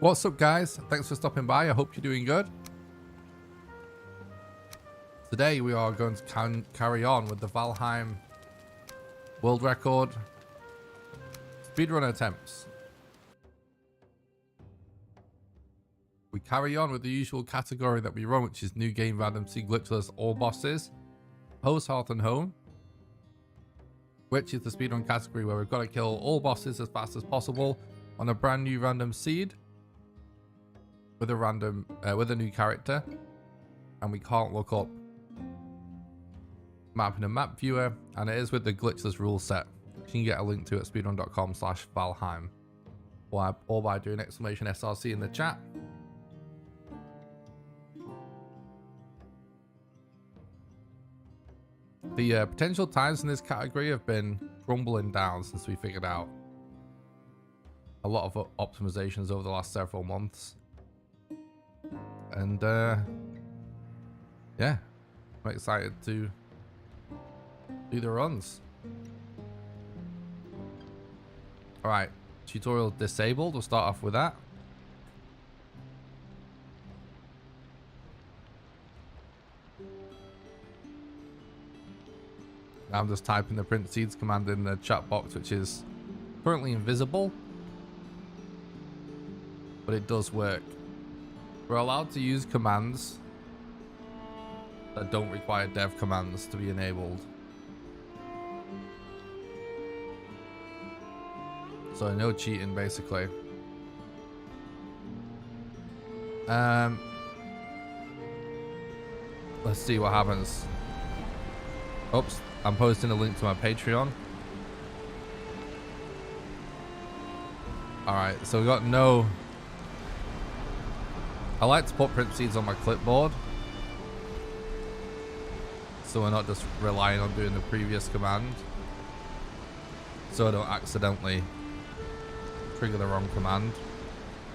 What's up, guys? Thanks for stopping by. I hope you're doing good. Today we are going to carry on with the Valheim world record speedrun attempts. We carry on with the usual category that we run, which is new game, random, sea, glitchless, all bosses, host, hearth and home, which is the speedrun category where we've got to kill all bosses as fast as possible on a brand new random seed with a new character, and we can't look up map in a map viewer, and it is with the glitchless rule set, which you can get a link to at speedrun.com/Valheim, or by doing !SRC in the chat. The potential times in this category have been crumbling down since we figured out a lot of optimizations over the last several months. And yeah, I'm excited to do the runs. All right, tutorial disabled. We'll start off with that. Now I'm just typing the print seeds command in the chat box, which is currently invisible, but it does work. We're allowed to use commands that don't require dev commands to be enabled. So no cheating, basically. Let's see what happens. Oops, I'm posting a link to my Patreon. Alright, so we got no... I like to put print seeds on my clipboard, so we're not just relying on doing the previous command, so I don't accidentally trigger the wrong command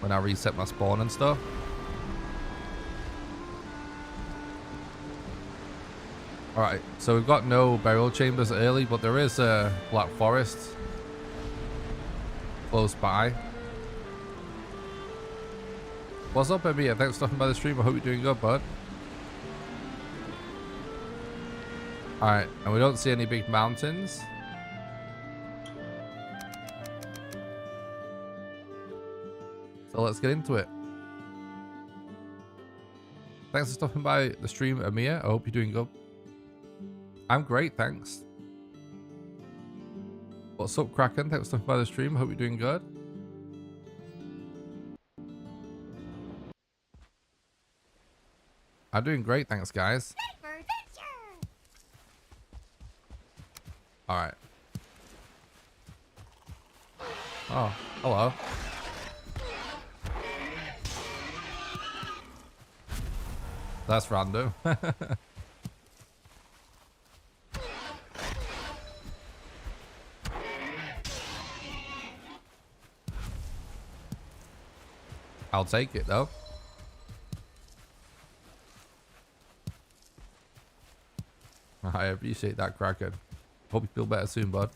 when I reset my spawn and stuff. Alright, so we've got no burial chambers early, but there is a black forest close by. What's up, baby? Thanks for stopping by the stream. I hope you're doing good, bud. Alright, and we don't see any big mountains. So let's get into it. Thanks for stopping by the stream, Amir. I hope you're doing good. I'm great, thanks. What's up, Kraken? Thanks for stopping by the stream. I hope you're doing good. I'm doing great, thanks, guys. Alright. Oh, hello. That's random. I'll take it, though. I appreciate that, Kraken. Hope you feel better soon, bud.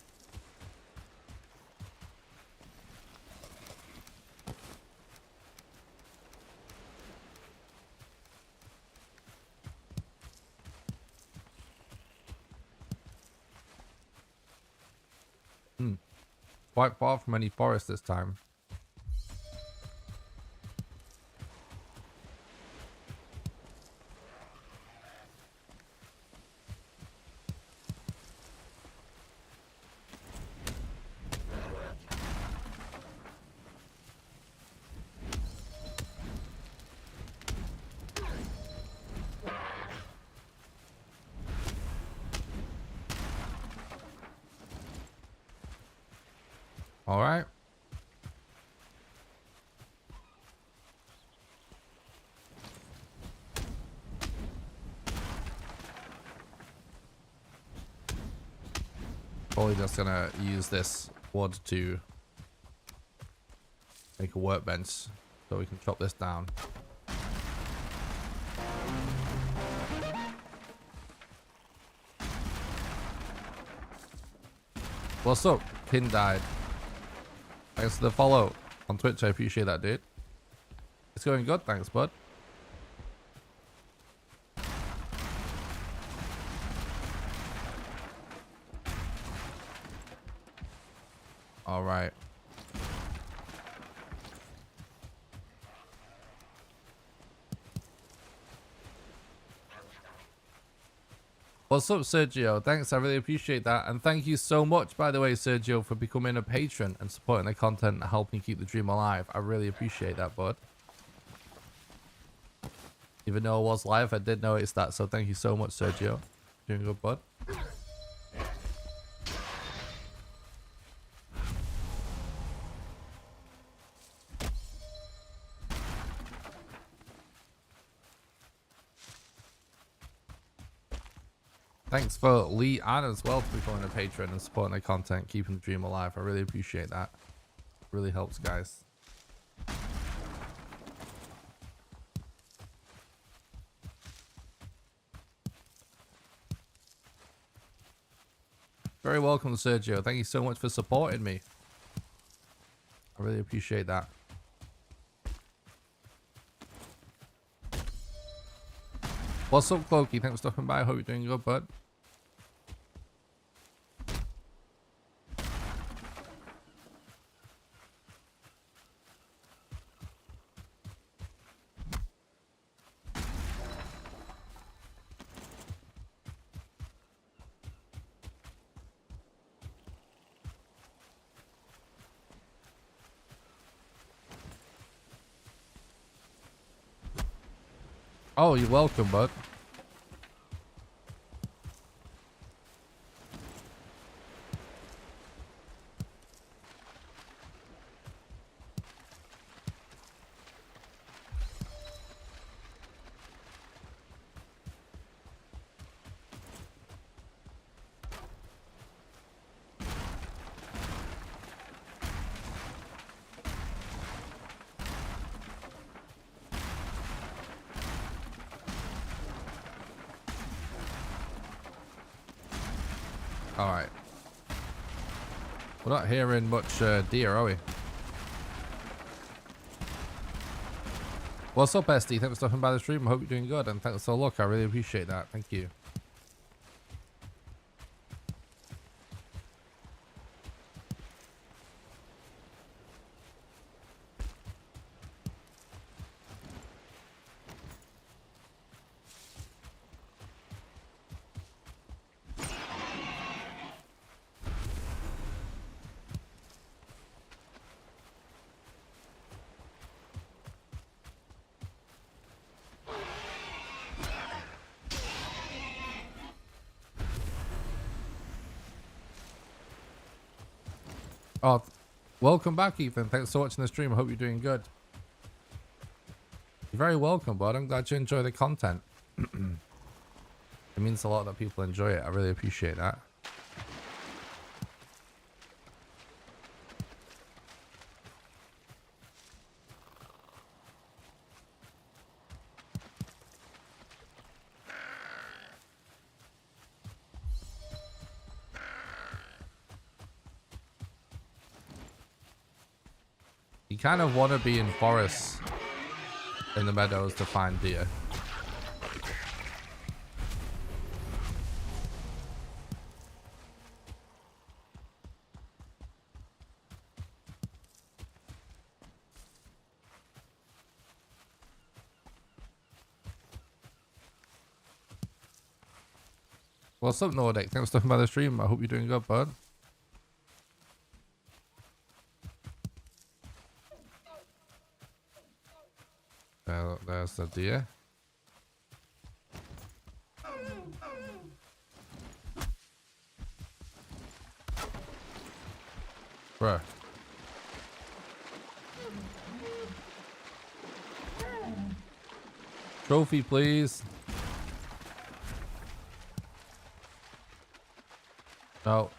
Quite far from any forest this time. All right. Probably just gonna use this wood to make a workbench so we can chop this down. What's up? Pin died. Thanks for the follow on Twitch. I appreciate that, dude. It's going good, thanks, bud. All right. What's up, Sergio? Thanks, I really appreciate that. And thank you so much, by the way, Sergio, for becoming a patron and supporting the content and helping keep the dream alive. I really appreciate that, bud. Even though it was live, I did notice that, so thank you so much, Sergio. Doing good, bud. Thanks for Lee Ann as well for becoming a patron and supporting the content, keeping the dream alive. I really appreciate that. Really helps, guys. Very welcome, Sergio. Thank you so much for supporting me. I really appreciate that. What's up, Clokey? Thanks for stopping by. I hope you're doing good, bud. Oh, you're welcome, bud. All right. We're not hearing much deer, are we? What's up, SD? Thanks for stopping by the stream. I hope you're doing good, and thanks for the look. I really appreciate that. Thank you. Oh, welcome back, Ethan. Thanks for watching the stream. I hope you're doing good. You're very welcome, bud. I'm glad you enjoy the content. It means a lot that people enjoy it. I really appreciate that. You kind of want to be in forests in the meadows to find deer. What's up, Nordic? Thanks for stopping by the stream. I hope you're doing good, bud. There's the deer. Bruh. Trophy, please. No.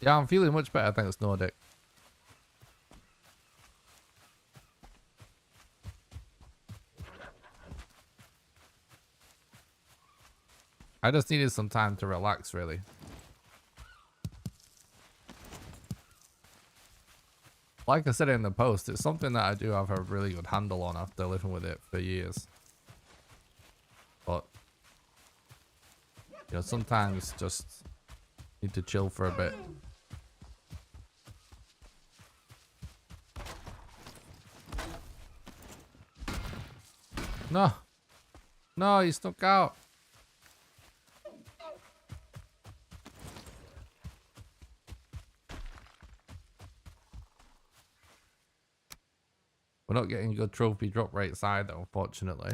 Yeah, I'm feeling much better thanks, Nordic. I just needed some time to relax, really. Like I said in the post, it's something that I do have a really good handle on after living with it for years. But, you know, sometimes just need to chill for a bit. No. No, he stuck out. We're not getting good trophy drop rates either, unfortunately.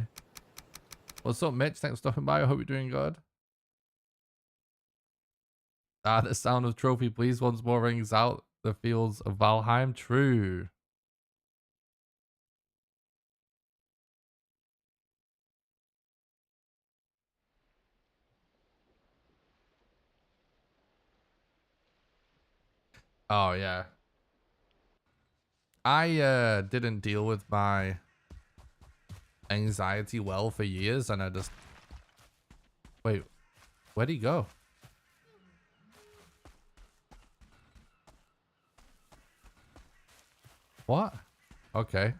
What's up, Mitch? Thanks for stopping by. I hope you're doing good. Ah, the sound of trophy please once more rings out the fields of Valheim. True. Oh, yeah. I didn't deal with my anxiety well for years, and I just... Wait, where'd he go? What? Okay.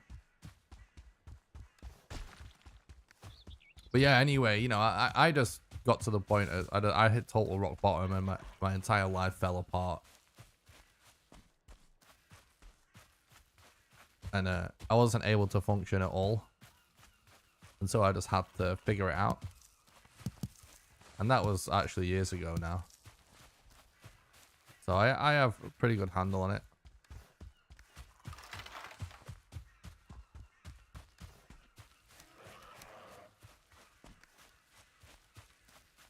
But yeah, anyway, you know, I just got to the point of, I hit total rock bottom and my entire life fell apart. And I wasn't able to function at all. And so I just had to figure it out. And that was actually years ago now. So I have a pretty good handle on it.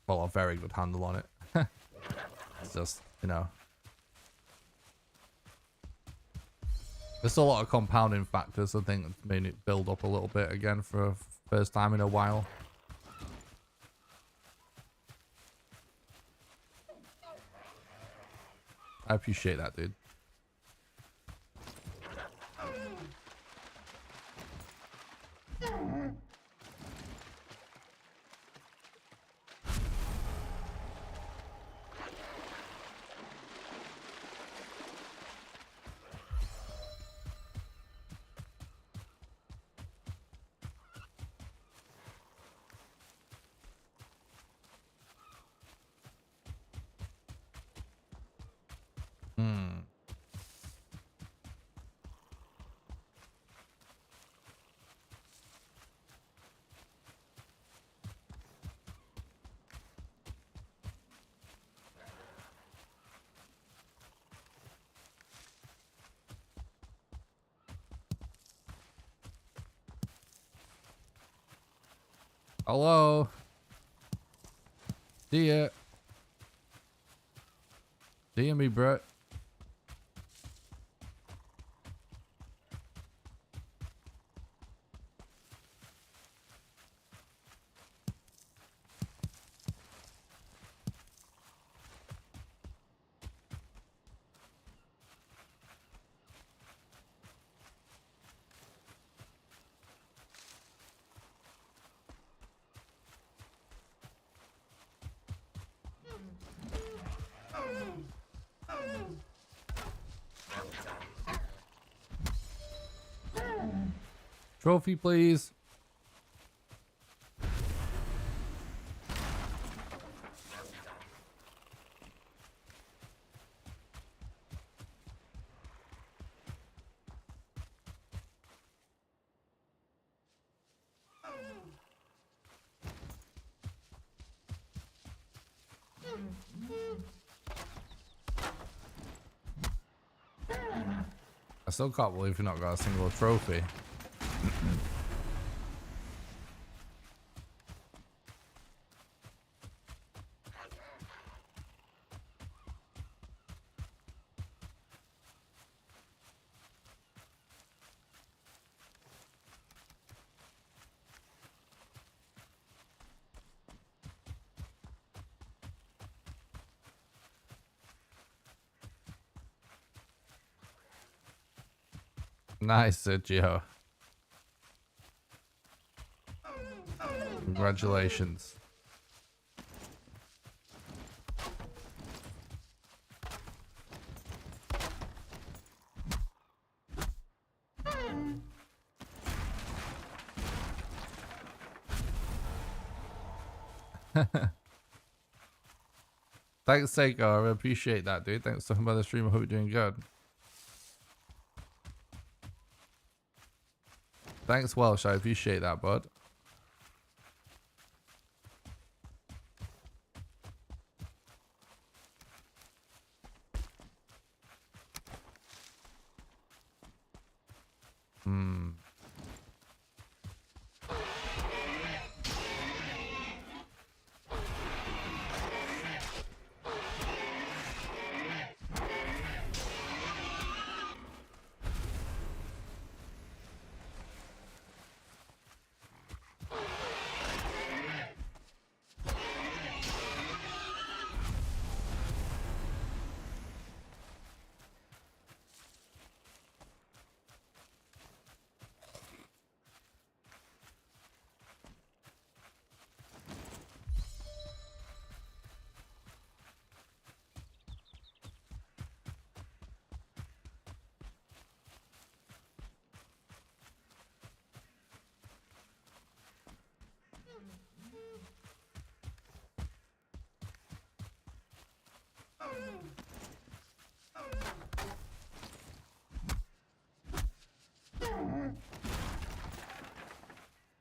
Well, a very good handle on it. It's just, you know. There's a lot of compounding factors, I think, that's made it build up a little bit again for a first time in a while. I appreciate that, dude. Hello. See ya. See ya, me, Brett. Trophy, please. I still can't believe we've not got a single trophy. Nice, Sergio. Congratulations. Thanks, Seiko. I appreciate that, dude. Thanks for talking about the stream. I hope you're doing good. Thanks, Welsh. I appreciate that, bud. Hmm.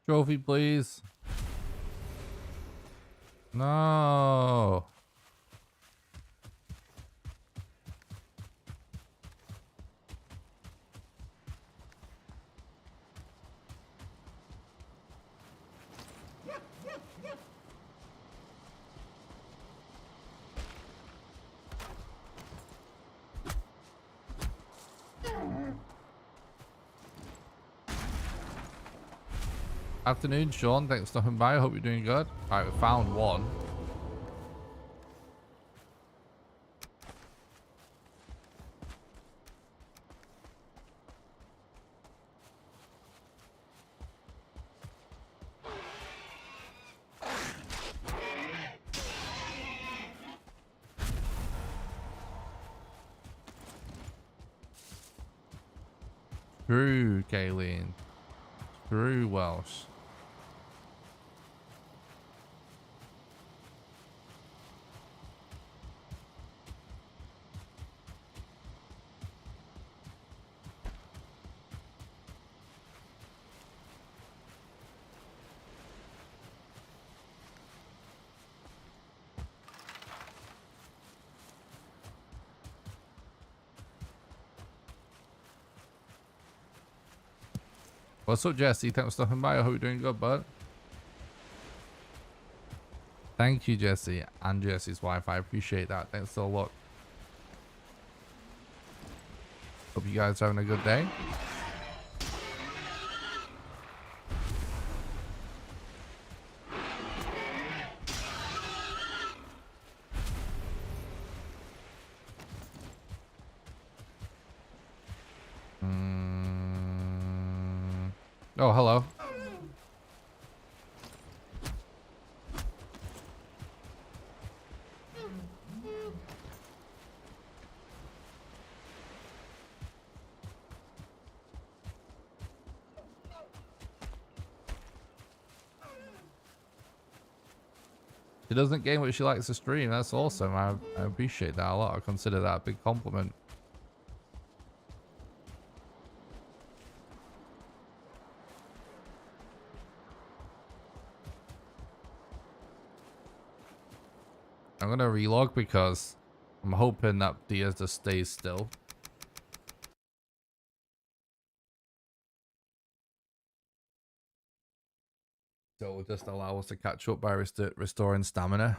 Trophy, please. No. Afternoon, Sean. Thanks for stopping by. I hope you're doing good. Alright, we found one. True, Kayleen. True, Welsh. What's up, Jesse? Thanks for stopping by. I hope you're doing good, bud. Thank you, Jesse, and Jesse's wife. I appreciate that. Thanks a lot. Hope you guys are having a good day. Oh, hello. She doesn't game what she likes to stream. That's awesome. I appreciate that a lot. I consider that a big compliment. I'm gonna relog because I'm hoping that Diaz just stays still. So it'll just allow us to catch up by restoring stamina.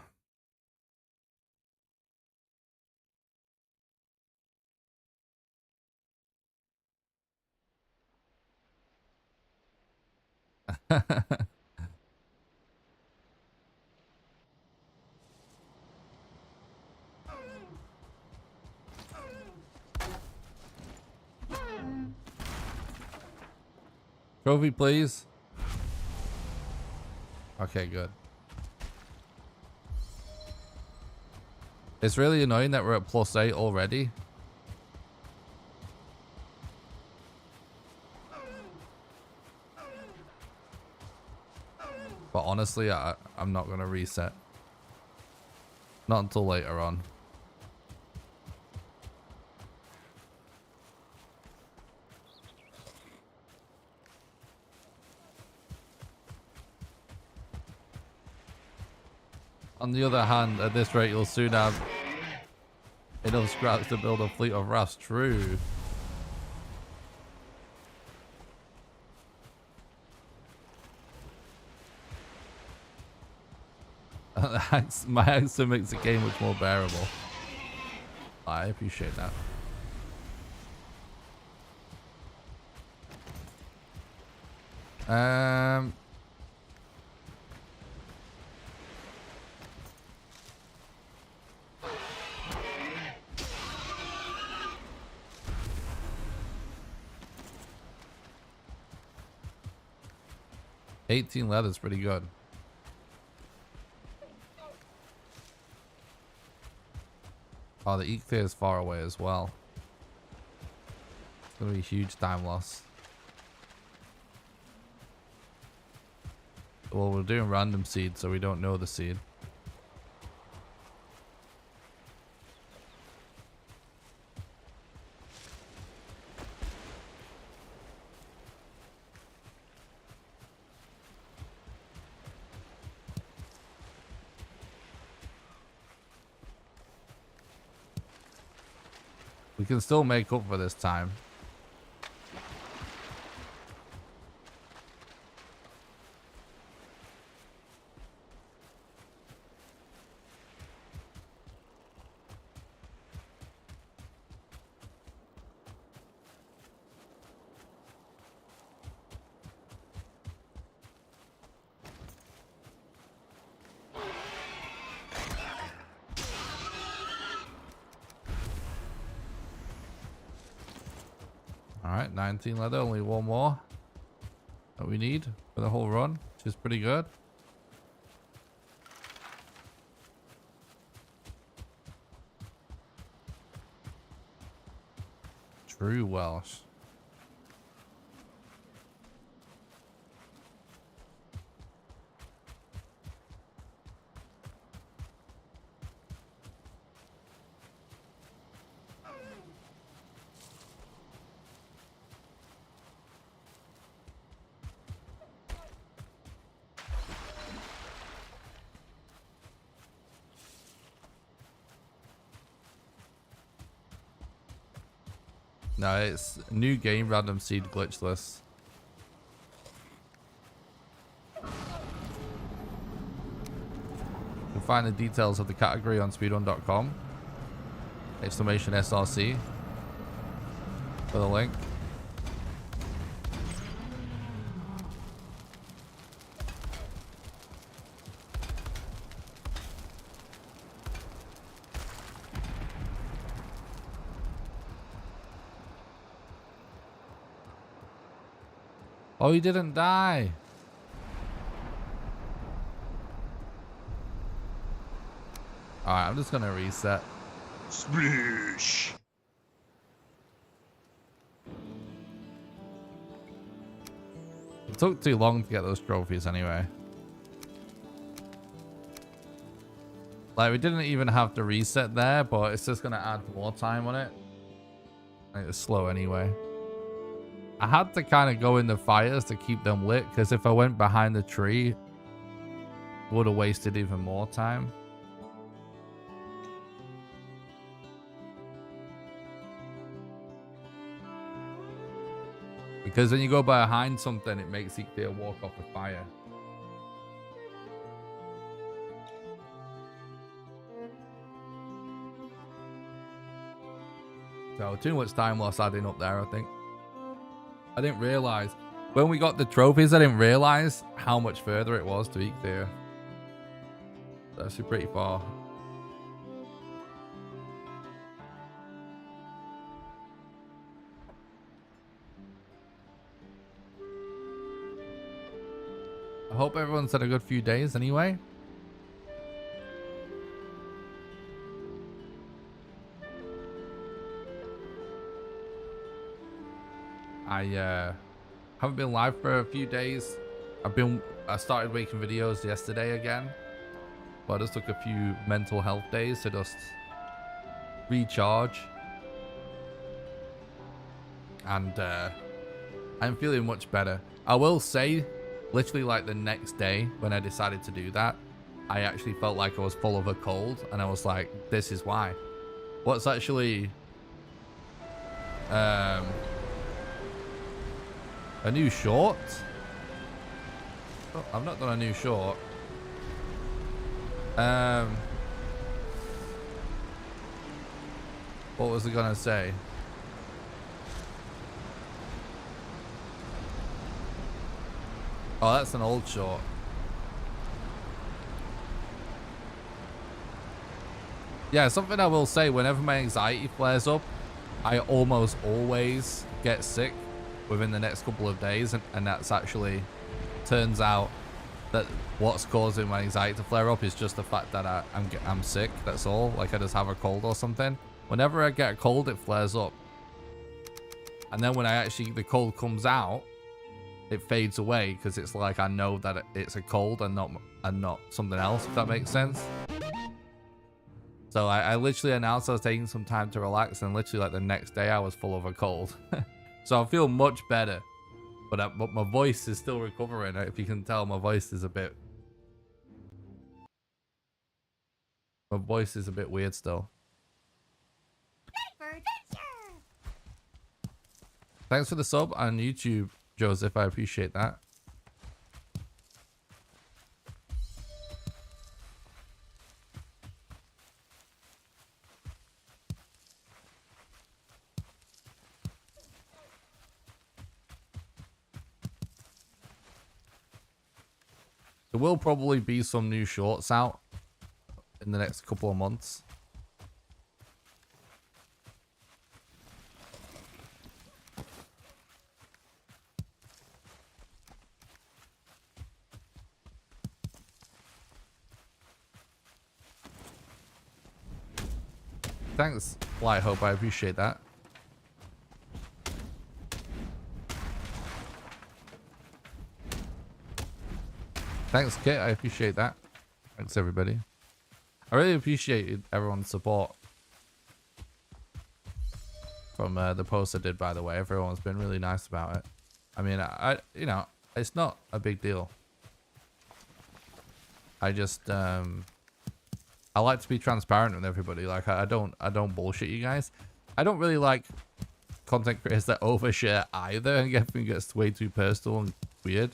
Trophy, please. Okay, good. It's really annoying that we're at +8 already. But honestly, I'm not going to reset. Not until later on. On the other hand, at this rate, you'll soon have enough scraps to build a fleet of rafts. True. My answer makes the game much more bearable. I appreciate that. Um... 18 leather's pretty good. Oh, the Eek is far away as well. It's gonna be a huge time loss. Well, we're doing random seed, so we don't know the seed. We can still make up for this time. Alright, 19 leather, only one more that we need for the whole run, which is pretty good. True Welsh. No, it's new game random seed glitchless. You can find the details of the category on speedrun.com. Exclamation SRC for the link. Oh, he didn't die. Alright, I'm just gonna reset. Splish. It took too long to get those trophies anyway. Like, we didn't even have to reset there, but it's just gonna add more time on it. And it's slow anyway. I had to kind of go in the fires to keep them lit, because if I went behind the tree, it would have wasted even more time. Because when you go behind something, it makes it clear walk off the fire. So too much time loss adding up there, I think. I didn't realize when we got the trophies, I didn't realize how much further it was to eat there. That's actually pretty far. I hope everyone's had a good few days anyway. I haven't been live for a few days. I started making videos yesterday again, but I just took a few mental health days to just recharge. And I'm feeling much better. I will say, literally like the next day when I decided to do that, I actually felt like I was full of a cold, and I was like, this is why. What's actually a new short? Oh, I've not done a new short. What was I gonna say? Oh, that's an old short. Yeah, something I will say, whenever my anxiety flares up, I almost always get sick within the next couple of days, and that's actually, turns out that what's causing my anxiety to flare up is just the fact that I'm sick. That's all. Like, I just have a cold or something. Whenever I get a cold, it flares up, and then when the cold comes out, it fades away, because it's like I know that it's a cold and not something else, if that makes sense. So I literally announced I was taking some time to relax, and literally like the next day I was full of a cold. So I feel much better, but my voice is still recovering. If you can tell, my voice is a bit weird still. Thanks for the sub on YouTube, Joseph. I appreciate that. There will probably be some new shorts out in the next couple of months. Thanks, Light Hope. I appreciate that. Thanks, Kit. I appreciate that. Thanks, everybody. I really appreciated everyone's support from the post I did, by the way. Everyone's been really nice about it. I mean, you know, it's not a big deal. I just, I like to be transparent with everybody. Like, I don't bullshit you guys. I don't really like content creators that overshare either, and everything gets way too personal and weird.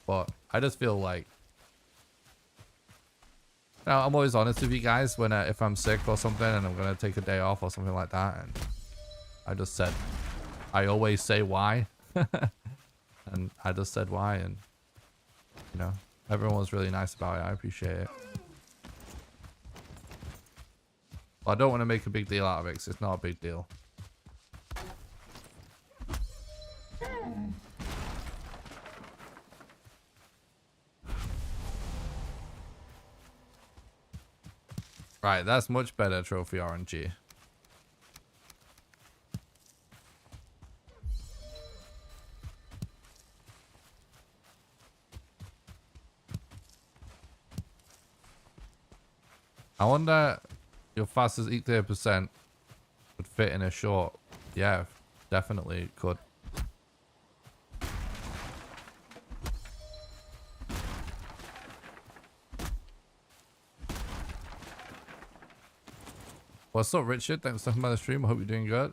But I just feel like, now, I'm always honest with you guys when if I'm sick or something and I'm going to take a day off or something like that. And I just said, I always say why. And I just said why. And, you know, everyone was really nice about it. I appreciate it. But I don't want to make a big deal out of it, because it's not a big deal. Right, that's much better, Trophy RNG. I wonder your fastest 80% would fit in a short. Yeah, definitely it could. What's up, Richard? Thanks for coming by the stream. I hope you're doing good.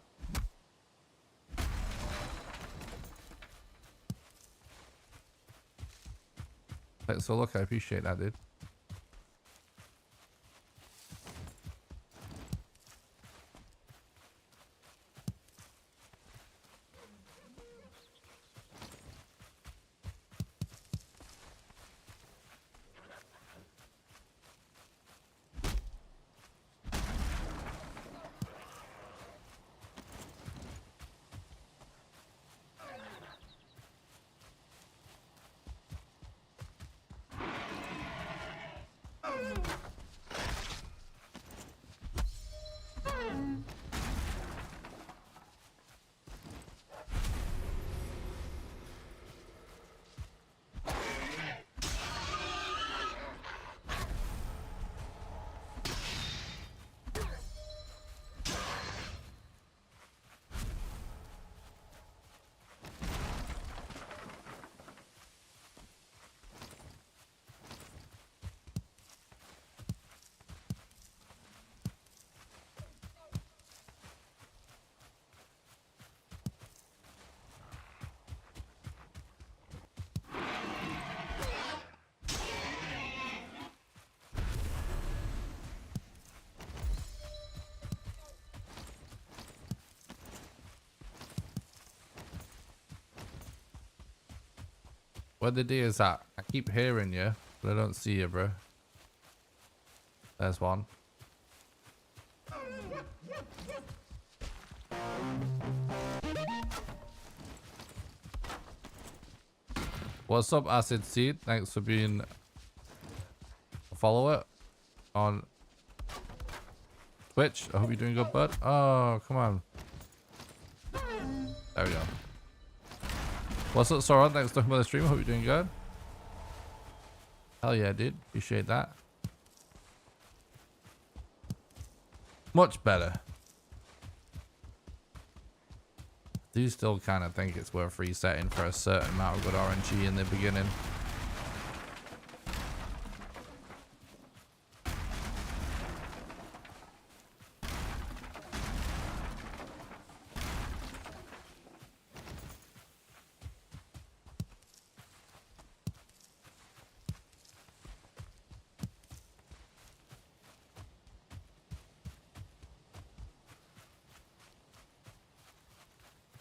Thanks for the look. I appreciate that, dude. Where the D is at? I keep hearing you, but I don't see you, bro. There's one. What's up, Acid Seed? Thanks for being a follower on Twitch. I hope you're doing good, bud. Oh, come on. There we go. What's up, Soren? Thanks for talking about the stream. Hope you're doing good. Hell yeah, dude. Appreciate that. Much better. Do still kind of think it's worth resetting for a certain amount of good RNG in the beginning.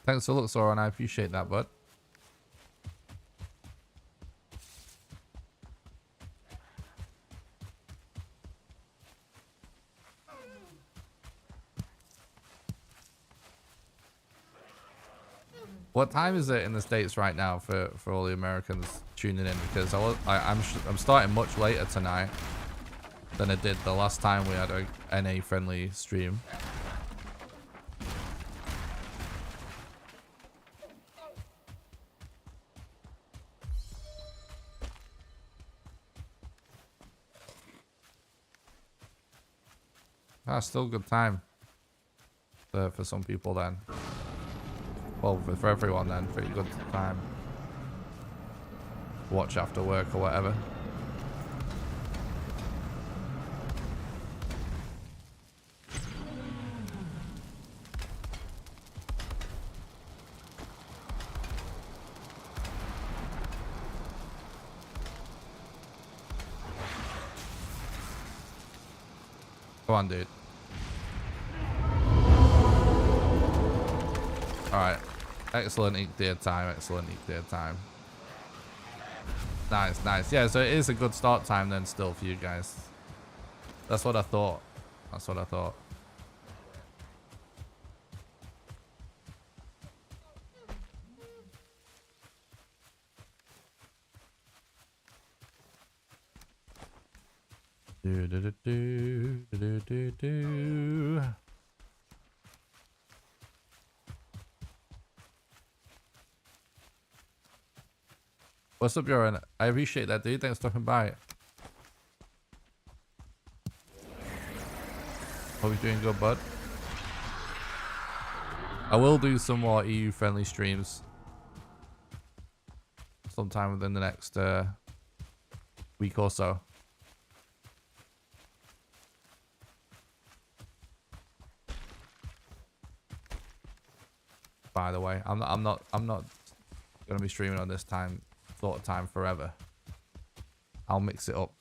Thanks for the look, Soren. I appreciate that, bud. What time is it in the States right now for all the Americans tuning in? Because I'm starting much later tonight than I did the last time we had a NA friendly stream. Ah, still good time for some people then. Well, for everyone then, pretty good time. Watch after work or whatever. Come on, dude. Alright. Excellent ink deer time. Excellent ink deer time. Nice, nice. Yeah, so it is a good start time then still for you guys. That's what I thought. That's what I thought. Do do do do do do do. What's up, Joran? I appreciate that, dude. Thanks for stopping by. Hope you're doing good, bud. I will do some more EU-friendly streams sometime within the next week or so. By the way, I'm not gonna be streaming on this sort of time forever. I'll mix it up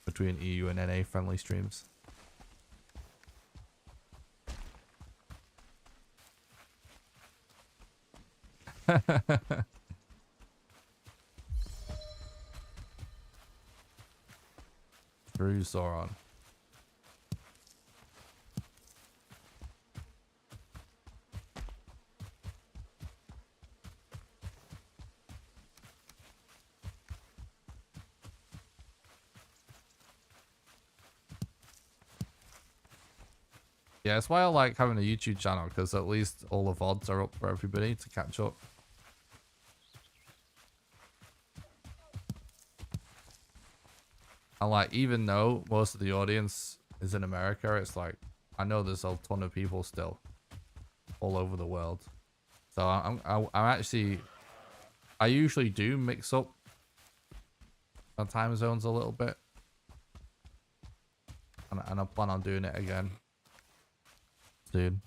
between EU and NA friendly streams. True, Sauron. Yeah, that's why I like having a YouTube channel, because at least all the VODs are up for everybody to catch up. And like, even though most of the audience is in America, it's like, I know there's a ton of people still all over the world. So I'm actually, I usually do mix up my time zones a little bit. And I plan on doing it again. Dude.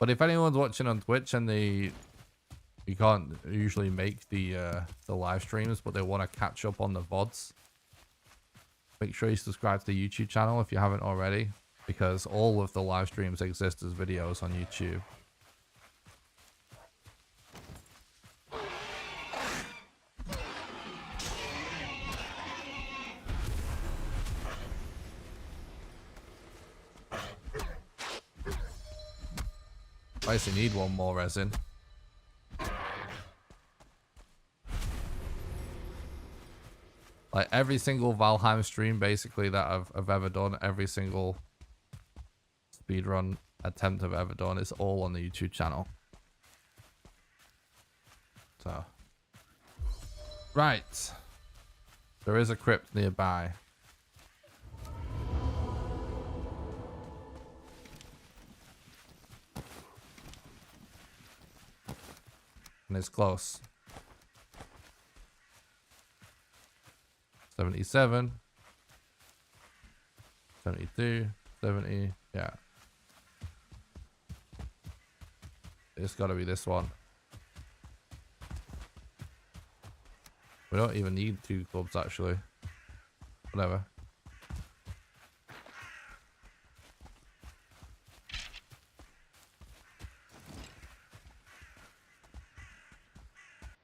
But if anyone's watching on Twitch and you can't usually make the live streams, but they want to catch up on the VODs, make sure you subscribe to the YouTube channel if you haven't already, because all of the live streams exist as videos on YouTube. I actually need one more resin. Like every single Valheim stream basically that I've ever done, every single speedrun attempt I've ever done is all on the YouTube channel. So, right. There is a crypt nearby. And it's close. 77. 72. 70. Yeah. It's got to be this one. We don't even need 2 clubs, actually. Whatever.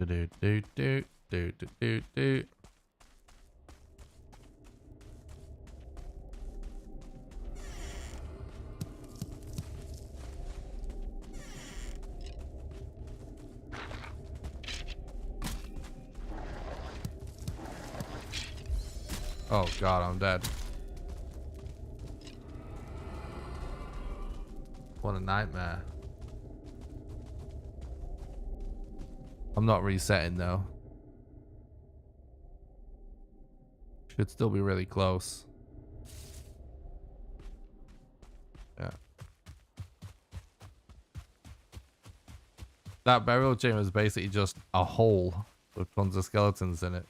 Do do do do do do do. Oh god, I'm dead. What a nightmare. I'm not resetting though. Should still be really close. Yeah. That burial chamber is basically just a hole with tons of skeletons in it.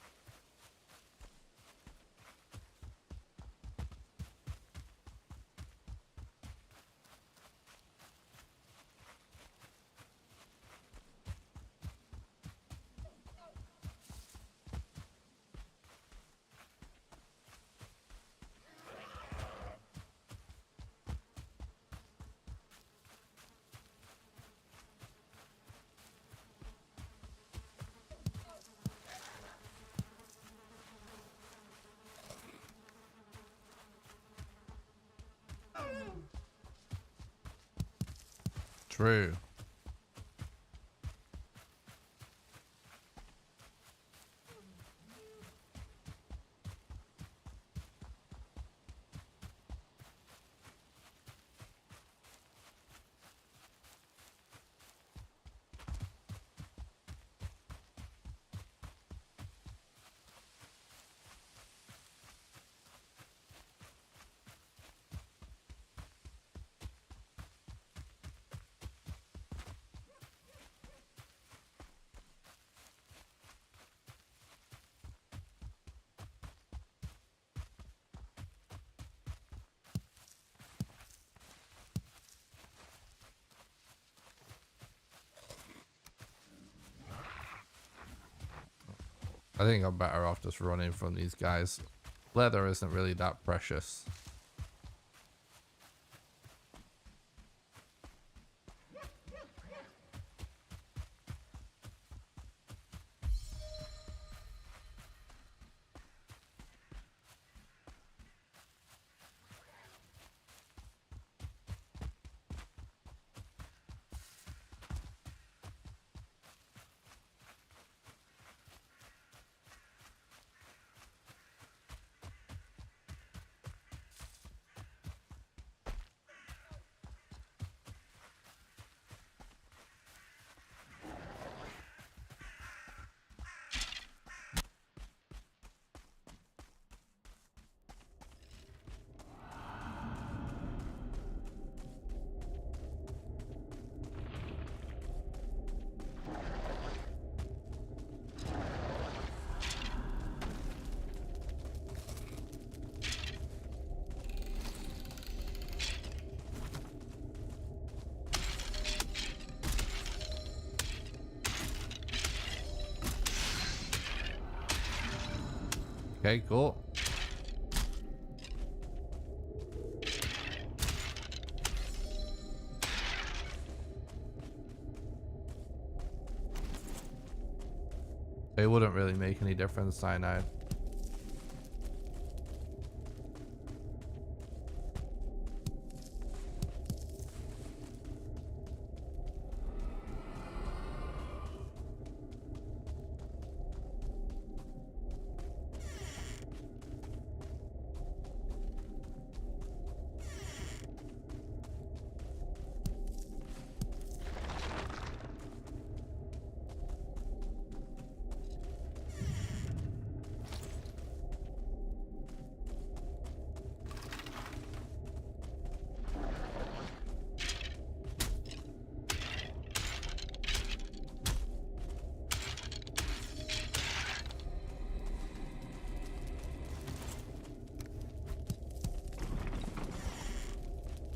True. I think I'm better off just running from these guys. Leather isn't really that precious. Okay, cool. It wouldn't really make any difference, cyanide.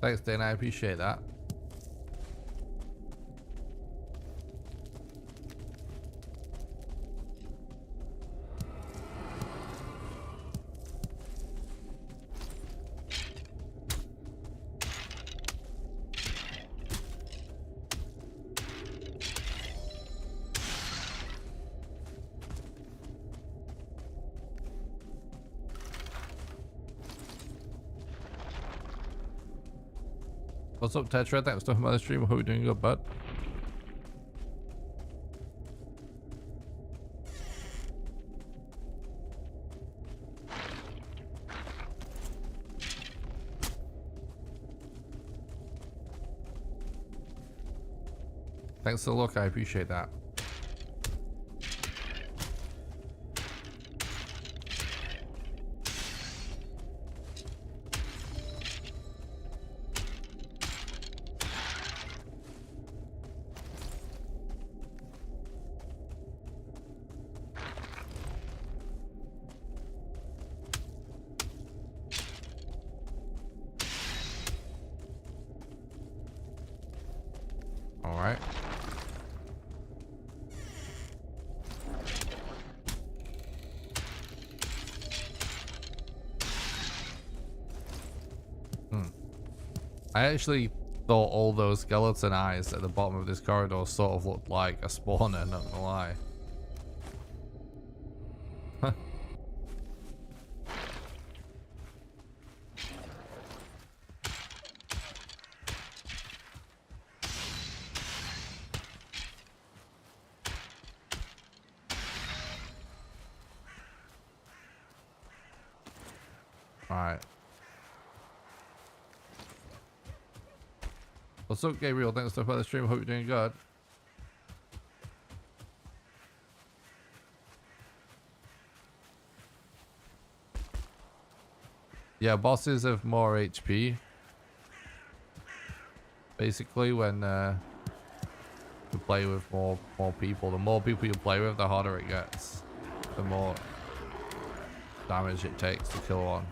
Thanks, Dana. I appreciate that. What's up, Tetra? Thanks for stopping by the stream. I hope you're doing good, bud. Thanks for the look. I appreciate that. All right. I actually thought all those skeleton eyes at the bottom of this corridor sort of looked like a spawner, not gonna lie. Alright. What's up, Gabriel? Thanks for the stream. Hope you're doing good. Yeah, bosses have more HP. Basically, when you play with more people, the more people you play with, the harder it gets. The more damage it takes to kill one.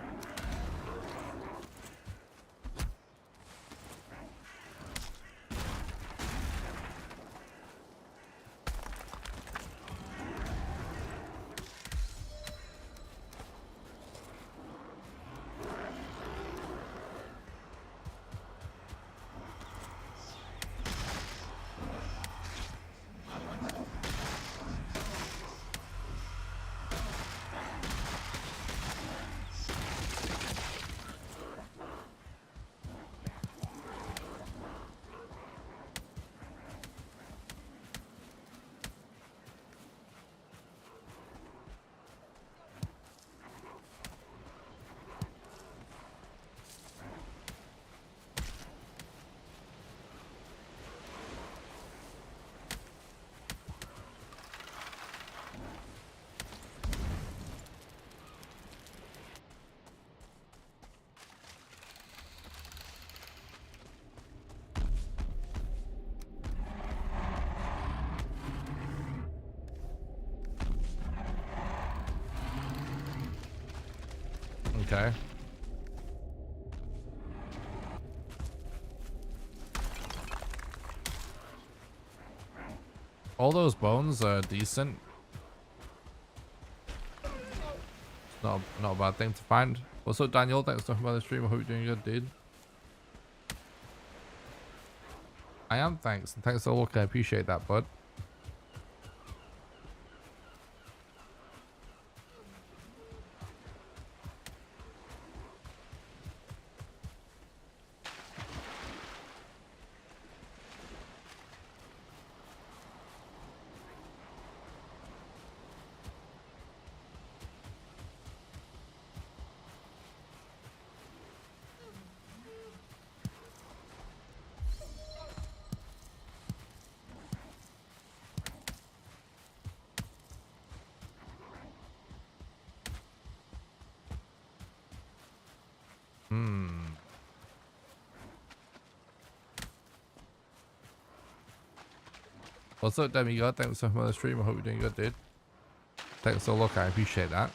Okay. All those bones are decent. Not a bad thing to find. What's up, Daniel? Thanks for talking about the stream. I hope you're doing good, dude. I am, thanks. And thanks for looking. I appreciate that, bud. What's up, Demigod? Thanks for the stream. I hope you're doing good, dude. Thanks for the look. I appreciate that.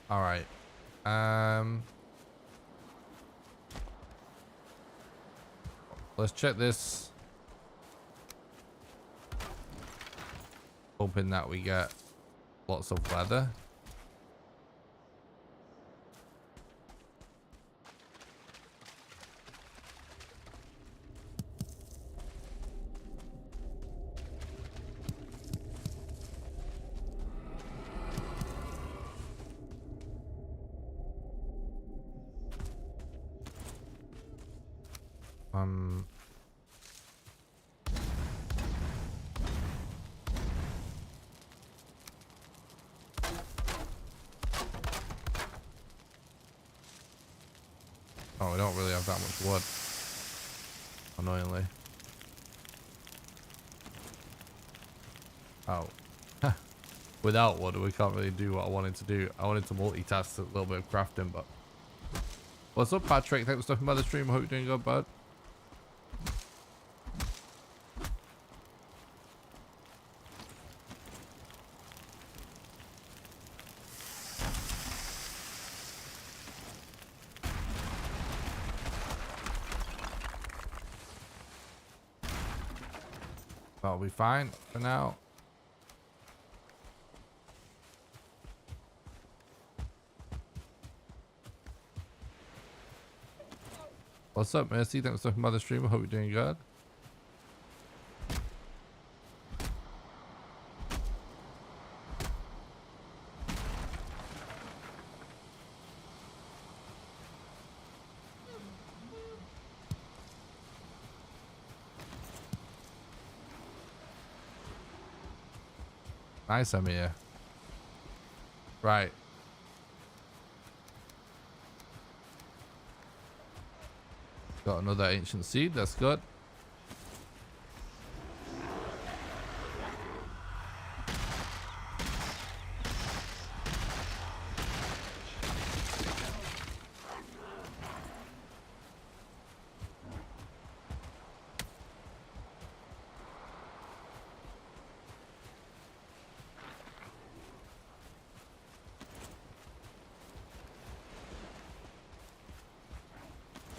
All right. Let's check this. Hoping that we get lots of leather. Oh, we don't really have that much wood. Annoyingly. Oh. Without wood, we can't really do what I wanted to do. I wanted to multitask a little bit of crafting, but... What's up, Patrick? Thanks for stopping by the stream. I hope you're doing good, bud. That'll be fine for now. What's up, Mercy? Thanks for stopping by the stream. I hope you're doing good. Nice, Amir. Right. Got another ancient seed. That's good.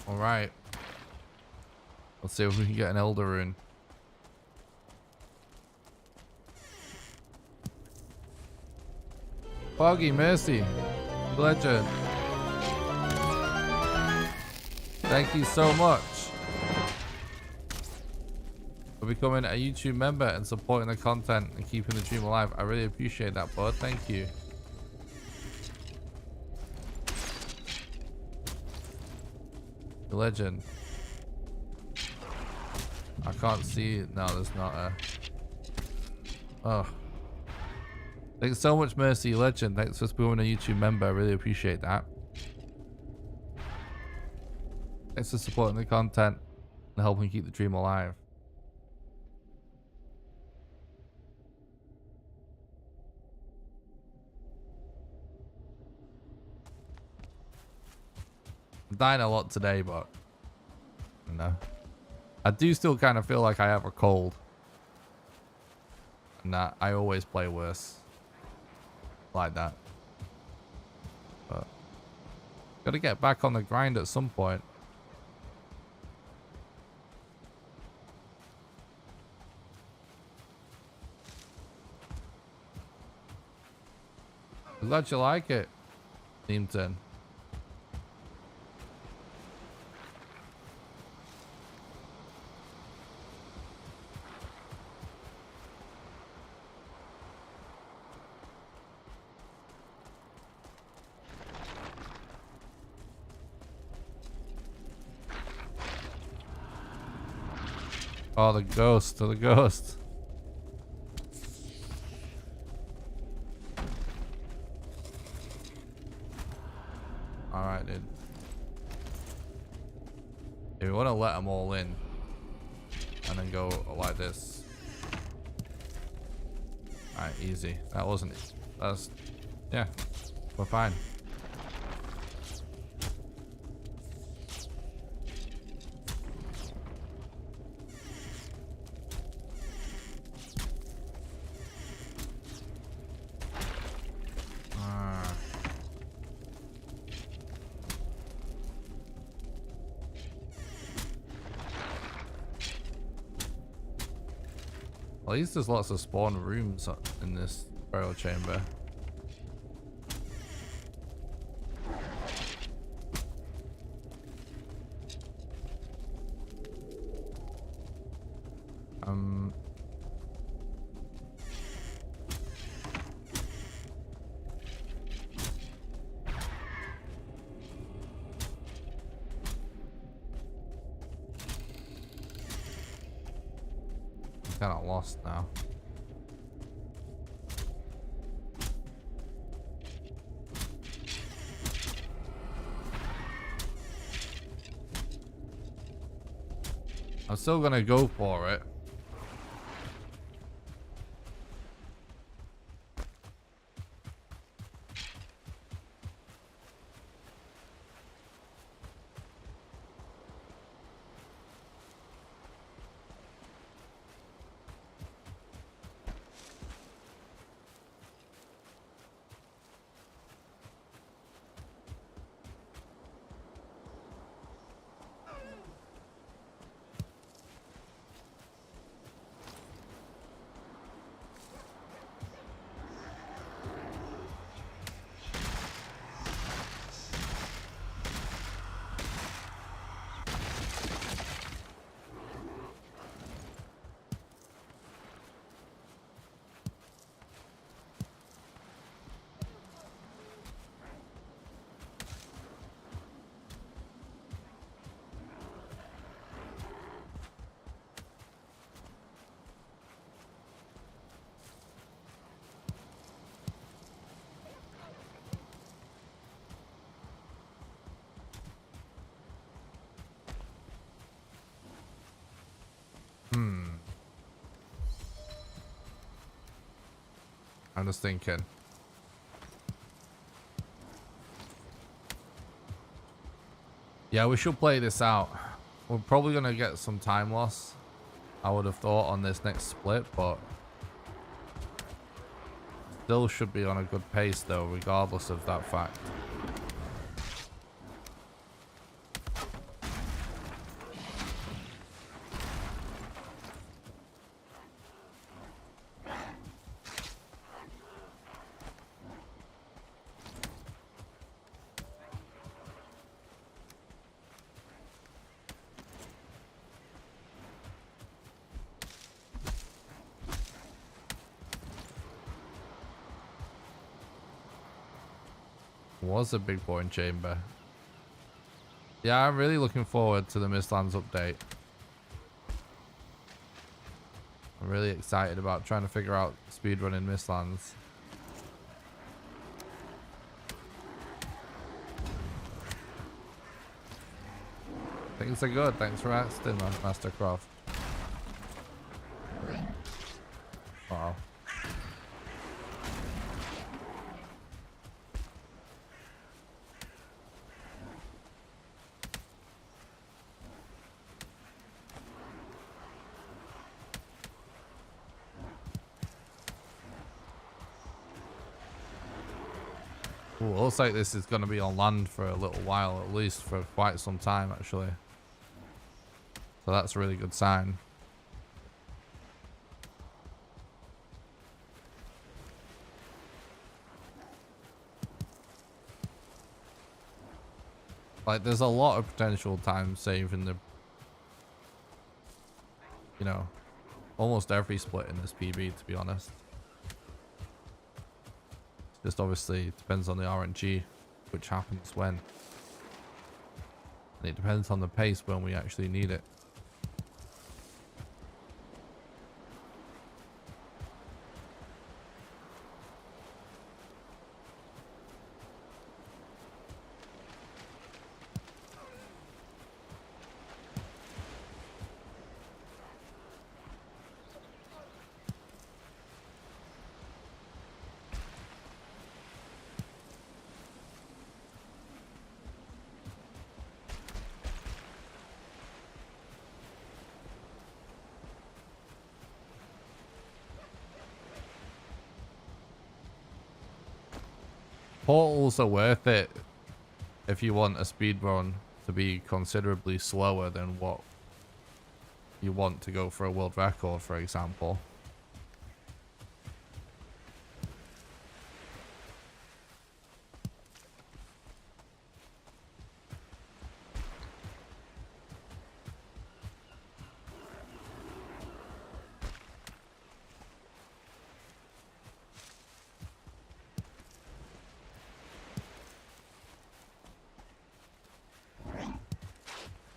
All right. Let's see if we can get an Elder Rune. Foggy, Mercy. Legend. Thank you so much for becoming a YouTube member and supporting the content and keeping the dream alive. I really appreciate that, bud. Thank you. Legend. I can't see. No, there's not a... Oh. Thanks so much, Mercy Legend. Thanks for becoming a YouTube member. I really appreciate that. Thanks for supporting the content and helping keep the dream alive. I'm dying a lot today, but no. I do still kind of feel like I have a cold. And that I always play worse. Like that. But gotta get back on the grind at some point. I'm glad you like it, Neamton. Oh, the ghost, the ghost. Alright, dude. If we want to let them all in and then go like this. Alright, easy. That wasn't... That's... Yeah, we're fine. At least there's lots of spawn rooms in this burial chamber. Kind of lost now. I'm still gonna go for it. I'm just thinking. Yeah, we should play this out. We're probably going to get some time loss, I would have thought, on this next split, but still should be on a good pace though, regardless of that fact. Was a big point chamber. Yeah, I'm really looking forward to the Mistlands update. I'm really excited about trying to figure out speedrunning Mistlands. Things are good. Thanks for asking, Master Croft. Wow. Ooh, looks like this is going to be on land for a little while, at least for quite some time, actually. So that's a really good sign. Like, there's a lot of potential time save in the, you know, almost every split in this PB, to be honest. Just obviously depends on the RNG, which happens when. And it depends on the pace when we actually need it. Portals are worth it if you want a speedrun to be considerably slower than what you want to go for a world record, for example.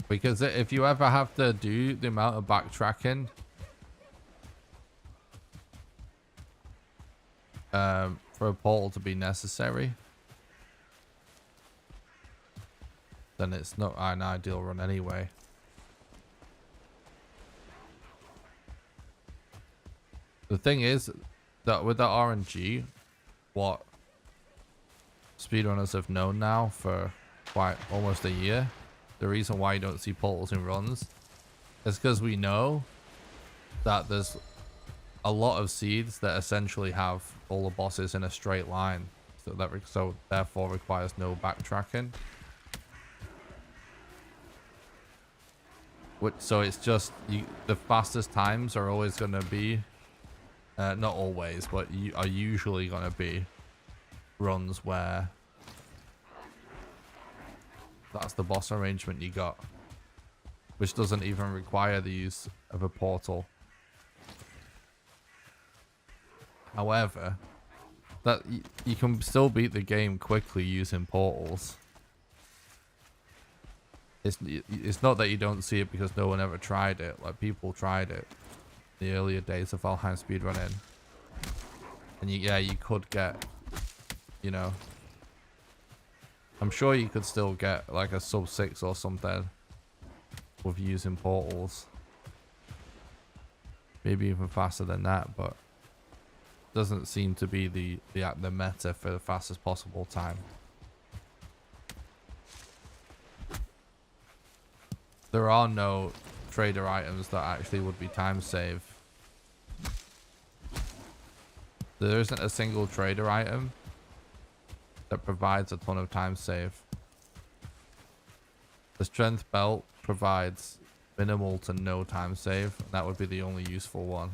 Because if you ever have to do the amount of backtracking for a portal to be necessary, then it's not an ideal run anyway. The thing is that with the RNG, what speedrunners have known now for quite almost a year, the reason why you don't see portals in runs is because we know that there's a lot of seeds that essentially have all the bosses in a straight line, so therefore requires no backtracking. So it's just the fastest times are always going to be, not always, but are usually going to be runs where that's the boss arrangement you got, which doesn't even require the use of a portal. However, that you can still beat the game quickly using portals. It's not that you don't see it because no one ever tried it. Like, people tried it in the earlier days of Valheim Speedrunning, and you could get, you know, I'm sure you could still get like a sub 6 or something with using portals. Maybe even faster than that, but doesn't seem to be the meta for the fastest possible time. There are no trader items that actually would be time save. There isn't a single trader item that provides a ton of time save. The strength belt provides minimal to no time save, and that would be the only useful one.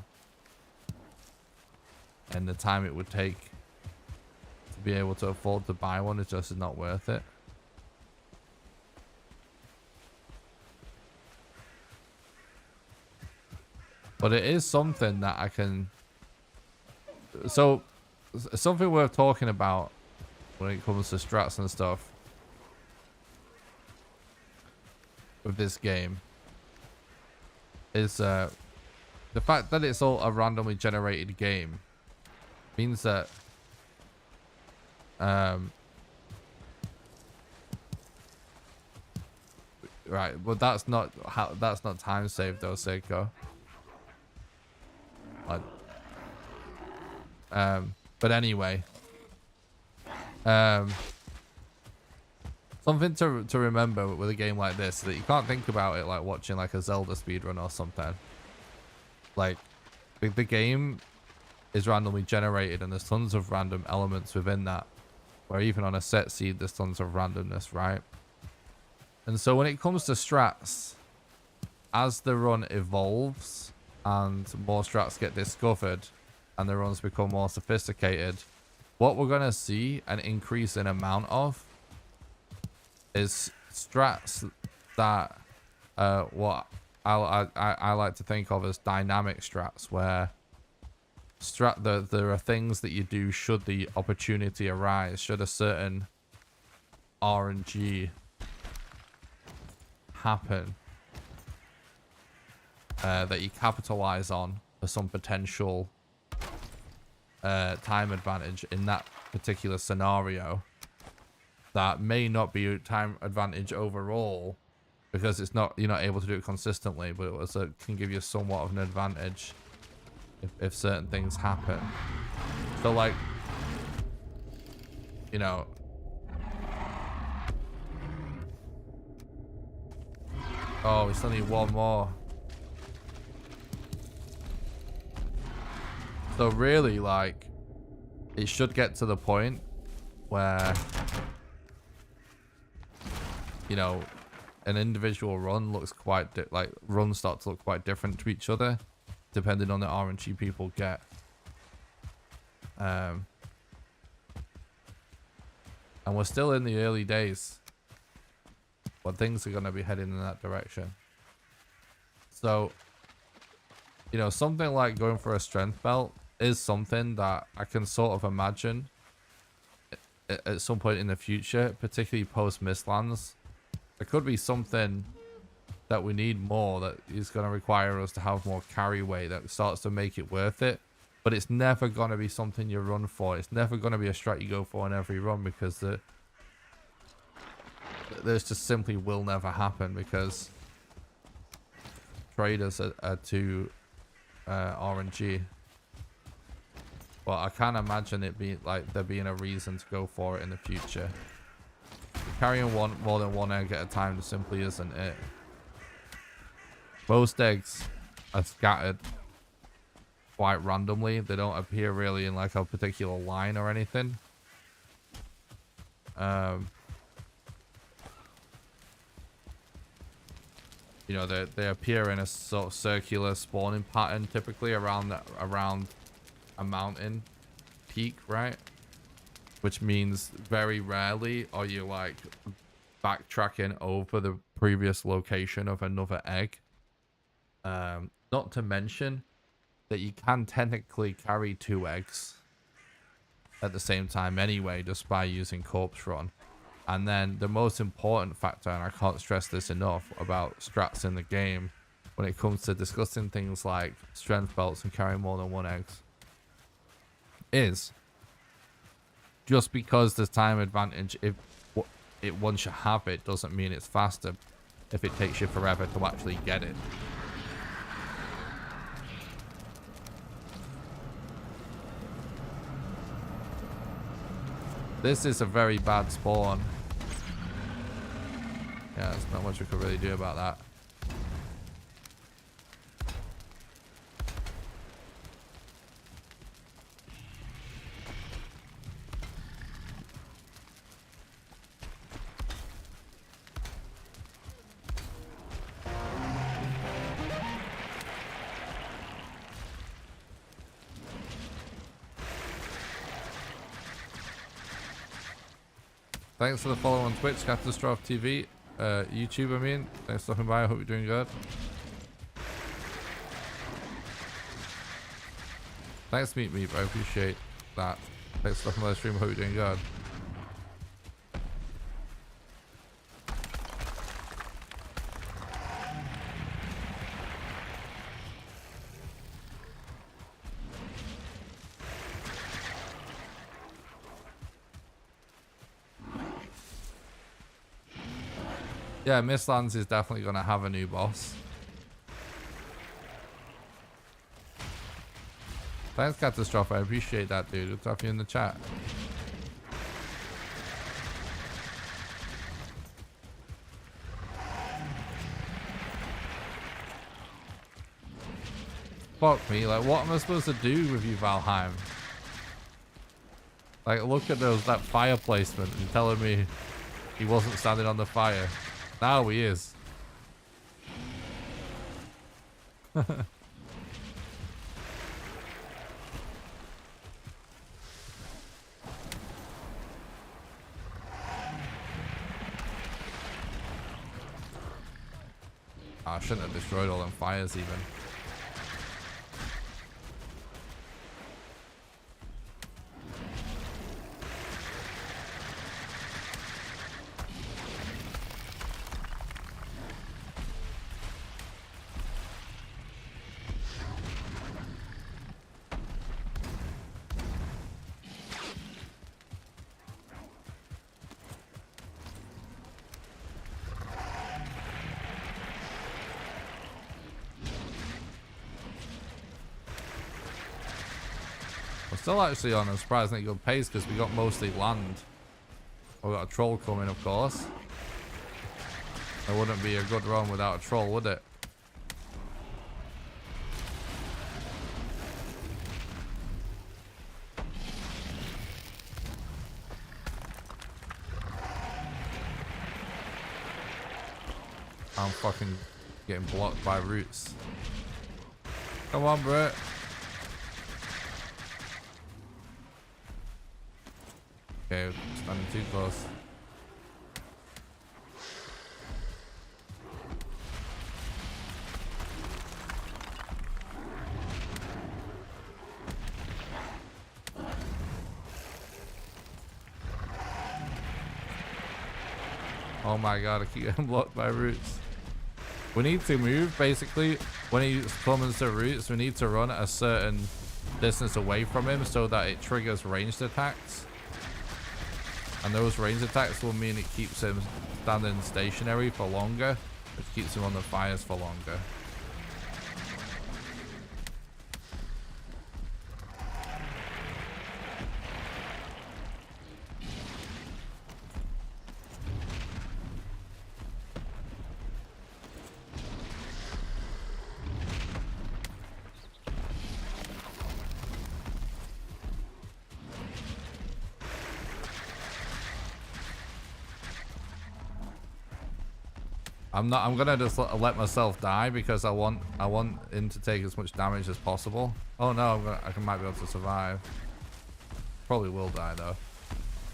And the time it would take to be able to afford to buy one is just not worth it. But it is something that I can... So, something worth talking about when it comes to strats and stuff with this game is the fact that it's all a randomly generated game means that right, but that's not time saved though, Seiko. Like, but anyway, something to remember with a game like this, that you can't think about it like watching like a Zelda speedrun or something. Like, the game is randomly generated and there's tons of random elements within that, where even on a set seed there's tons of randomness, right? And so when it comes to strats, as the run evolves and more strats get discovered and the runs become more sophisticated, what we're going to see an increase in amount of is strats that what I like to think of as dynamic strats, where there are things that you do should the opportunity arise, should a certain RNG happen, that you capitalize on for some potential time advantage in that particular scenario that may not be a time advantage overall because it's not, you're not able to do it consistently, but it can give you somewhat of an advantage if certain things happen. So like, you know, oh, we still need one more. So really, like, it should get to the point where, you know, an individual run looks quite runs start to look quite different to each other depending on the RNG people get. And we're still in the early days, but things are going to be heading in that direction. So, you know, something like going for a strength belt is something that I can sort of imagine at some point in the future, particularly post Mistlands. There could be something that we need more that is going to require us to have more carry weight that starts to make it worth it. But it's never going to be something you run for. It's never going to be a strat you go for in every run, because there's just simply will never happen, because traders are too RNG. But I can't imagine it being like there being a reason to go for it in the future. Carrying more than one egg at a time simply isn't it. Most eggs are scattered quite randomly. They don't appear really in like a particular line or anything. You know, they appear in a sort of circular spawning pattern, typically around a mountain peak, right? Which means very rarely are you like backtracking over the previous location of another egg. Not to mention that you can technically carry 2 eggs at the same time anyway, just by using corpse run. And then the most important factor, and I can't stress this enough about strats in the game when it comes to discussing things like strength belts and carrying more than 1 eggs, is just because there's time advantage, if once you have it, doesn't mean it's faster if it takes you forever to actually get it. This is a very bad spawn. Yeah, there's not much we could really do about that. Thanks for the follow on Twitch, Catastrophe TV, YouTube, I mean. Thanks for stopping by, I hope you're doing good. Thanks, Meet Me, I appreciate that. Thanks for stopping by the stream, I hope you're doing good. Yeah, Mistlands is definitely going to have a new boss. Thanks, Catastrophe. I appreciate that, dude. Good to have you in the chat. Fuck me. Like, what am I supposed to do with you, Valheim? Like, look at that fire placement and telling me he wasn't standing on the fire. Now he is. I shouldn't have destroyed all them fires even. Still actually on a surprisingly good pace because we got mostly land. We got a troll coming, of course. It wouldn't be a good run without a troll, would it? I'm fucking getting blocked by roots. Come on, bro. Okay, standing too close. Oh my god, I keep getting blocked by roots. We need to move, basically. When he comes to roots, we need to run a certain distance away from him so that it triggers ranged attacks. And those range attacks will mean it keeps him standing stationary for longer, which keeps him on the fires for longer. I'm gonna just let myself die because I want him to take as much damage as possible. Oh no, I might be able to survive. Probably will die though.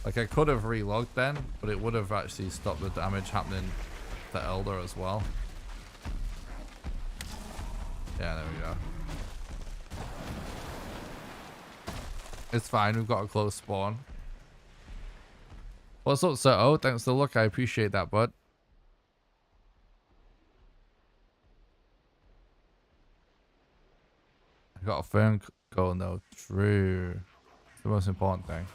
Like I could have relogged then, but it would have actually stopped the damage happening to Elder as well. Yeah, there we go. It's fine, we've got a close spawn. What's up, Sir O? Thanks for the look, I appreciate that, bud. I got a phone going though. True. It's the most important thing.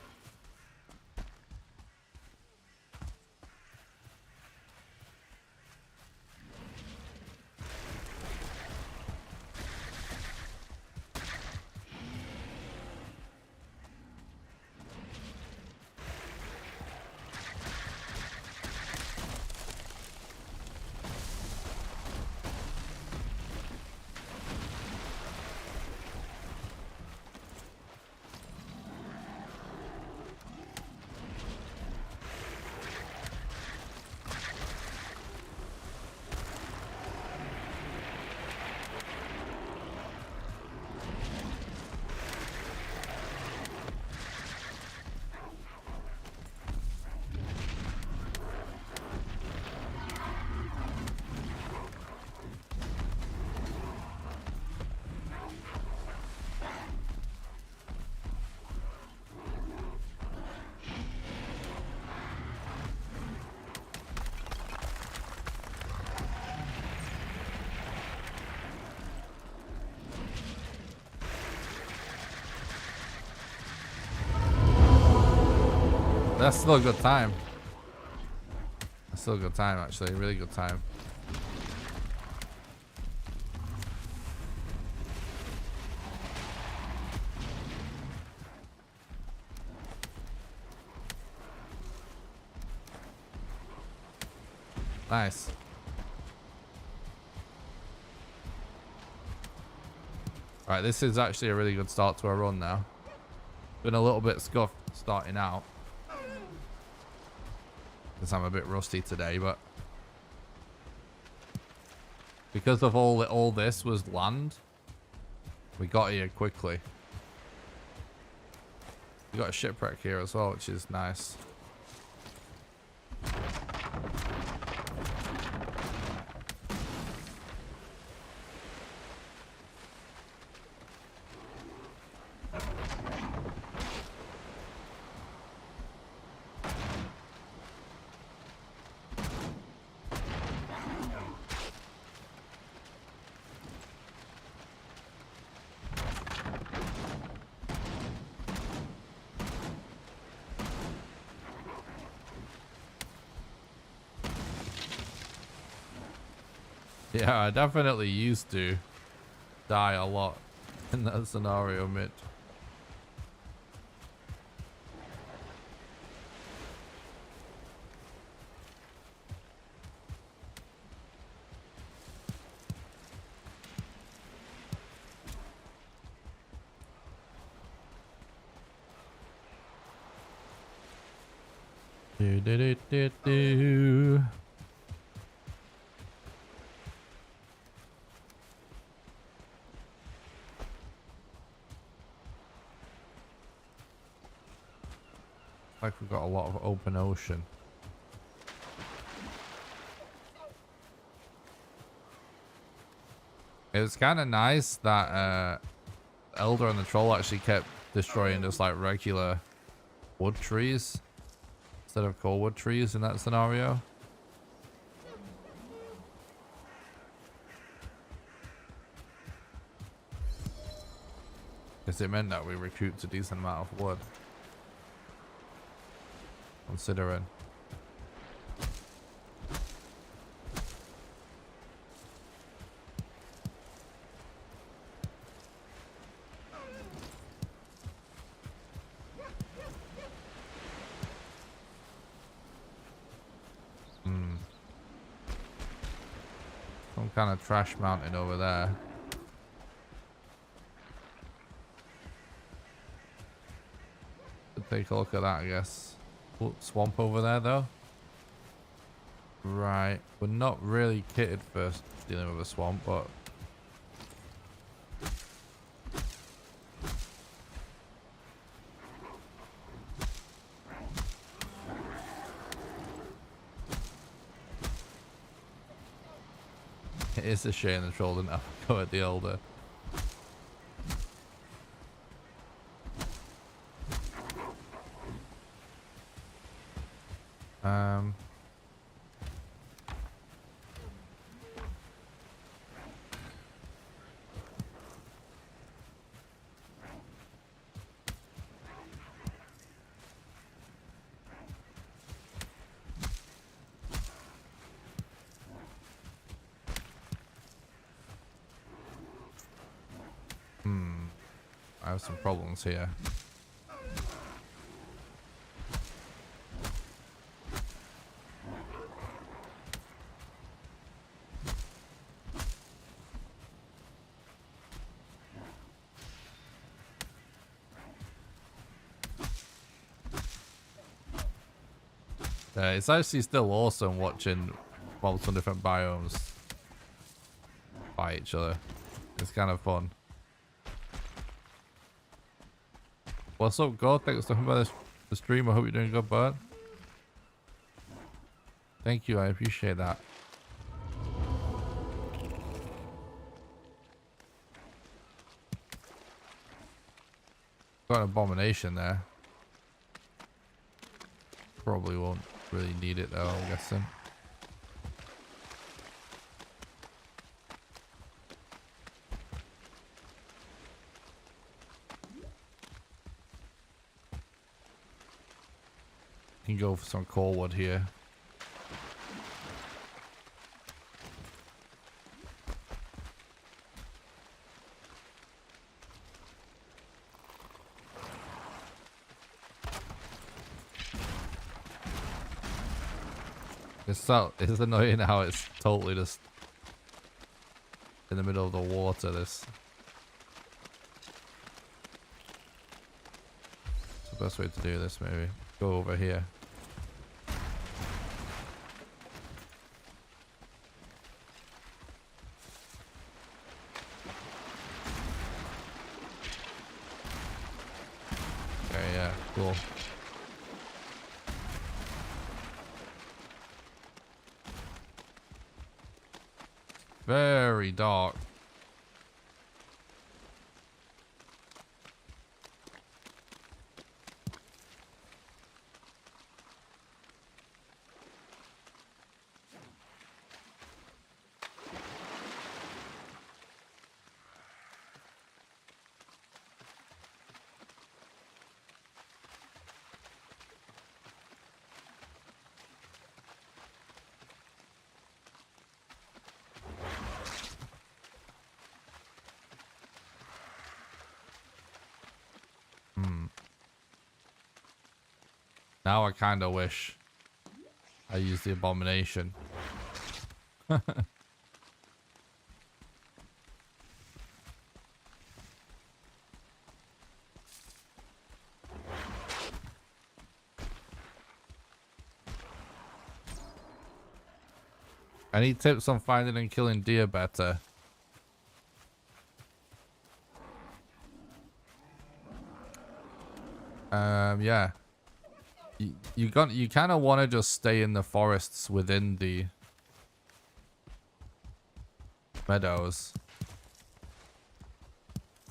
That's still a good time. That's Still a good time, actually. Really good time. Nice. Alright, this is actually a really good start to our run now. Been a little bit scuffed starting out, because I'm a bit rusty today, but because of all this was land, we got here quickly. We got a shipwreck here as well, which is nice. Yeah, I definitely used to die a lot in that scenario, Mitch. Do do do do do. Like we've got a lot of open ocean. It was kind of nice that Elder and the Troll actually kept destroying just like regular wood trees instead of core wood trees in that scenario. Because it meant that we recouped a decent amount of wood. Considering. Some kind of trash mountain over there. Take a look at that, I guess. Oh, swamp over there, though. Right. We're not really kitted for dealing with a swamp, but... it is a shame the Troll didn't have to go at the Elder. I have some problems here. It's actually still awesome watching multiple different biomes fight each other. It's kind of fun. What's up, God? Thanks for coming by the stream. I hope you're doing good, bud. Thank you. I appreciate that. Got an abomination there. Probably won't really need it though, I'm guessing. Can go for some core wood here. It's annoying how it's totally just in the middle of the water. This. It's the best way to do this, maybe. Go over here. Okay, yeah, cool. Very dark. Now I kind of wish I used the abomination. Any tips on finding and killing deer better? Yeah. You kind of want to just stay in the forests within the meadows.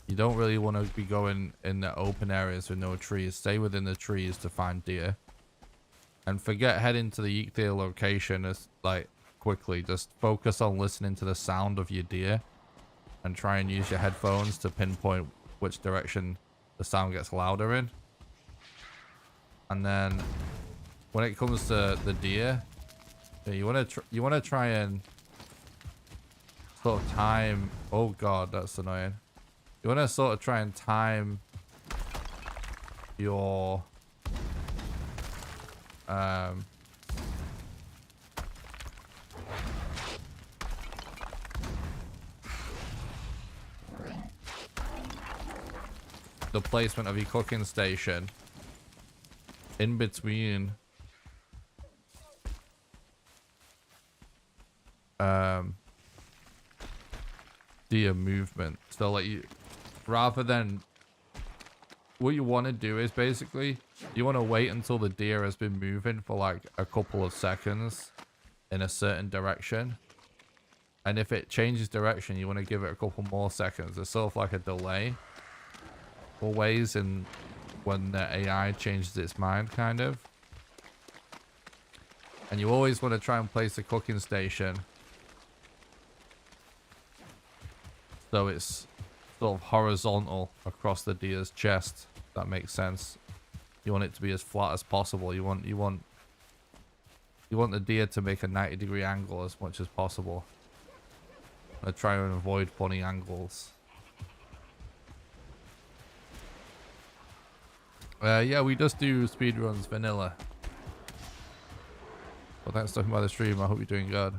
You don't really want to be going in the open areas with no trees. Stay within the trees to find deer. And forget heading to the Yeek deer location as like quickly. Just focus on listening to the sound of your deer and try and use your headphones to pinpoint which direction the sound gets louder in. And then when it comes to the deer, you want to try and sort of time. Oh god, that's annoying. You want to sort of try and time your the placement of your cooking station in between deer movement. So like you, rather than, what you want to do is basically you want to wait until the deer has been moving for like a couple of seconds in a certain direction, and if it changes direction you want to give it a couple more seconds. It's sort of like a delay always in when the AI changes its mind, kind of. And you always want to try and place a cooking station so it's sort of horizontal across the deer's chest. If that makes sense. You want it to be as flat as possible. You want the deer to make a 90-degree angle as much as possible. I try and avoid funny angles. Yeah, we just do speedruns vanilla. Well, thanks for talking about the stream. I hope you're doing good.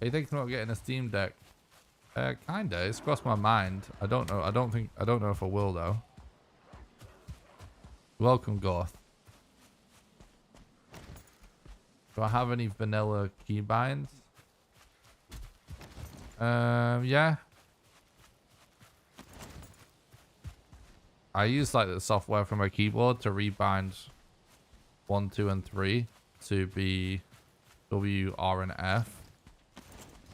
Are you thinking about getting a Steam Deck? Kinda. It's crossed my mind. I don't know. I don't know if I will though. Welcome, Goth. Do I have any vanilla keybinds? Yeah. I use like the software from my keyboard to rebind 1, 2, and 3 to be W, R, and F.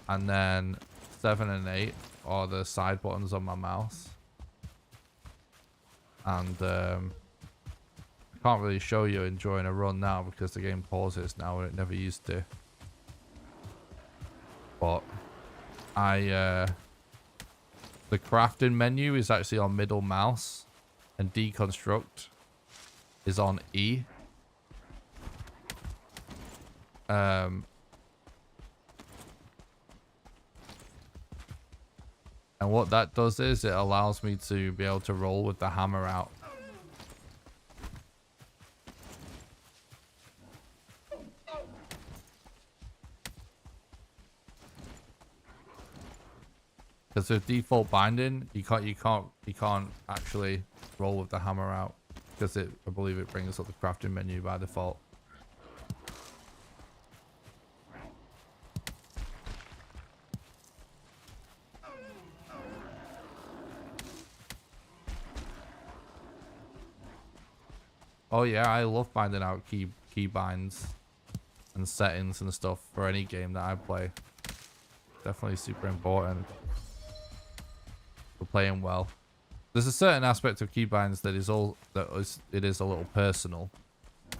And then 7 and 8 are the side buttons on my mouse. And I can't really show you enjoying a run now because the game pauses now and it never used to. But the crafting menu is actually on middle mouse and deconstruct is on E. And what that does is it allows me to be able to roll with the hammer out. Because with default binding, you can't actually roll with the hammer out, because I believe it brings up the crafting menu by default. Oh yeah, I love finding out key binds and settings and stuff for any game that I play. Definitely super important for playing well. There's a certain aspect of keybinds that is a little personal,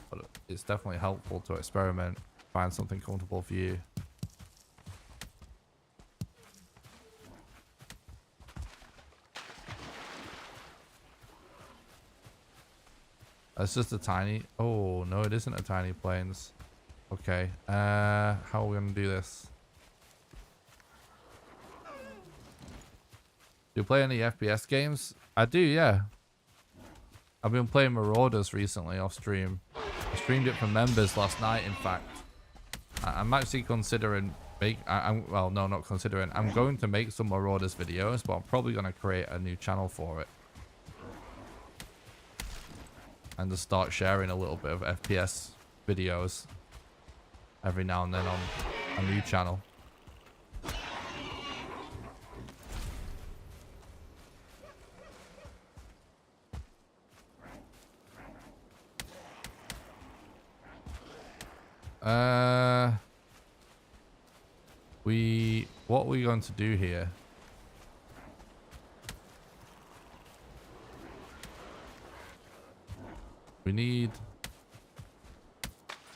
but it's definitely helpful to experiment, find something comfortable for you. That's just a tiny. Oh no, it isn't a tiny planes. Okay, how are we gonna do this? Do you play any FPS games? I do, yeah. I've been playing Marauders recently off stream. I streamed it for members last night, in fact. I'm actually considering well, no, not considering. I'm going to make some Marauders videos, but I'm probably going to create a new channel for it. And to start sharing a little bit of FPS videos every now and then on a new channel. What are we going to do here? We need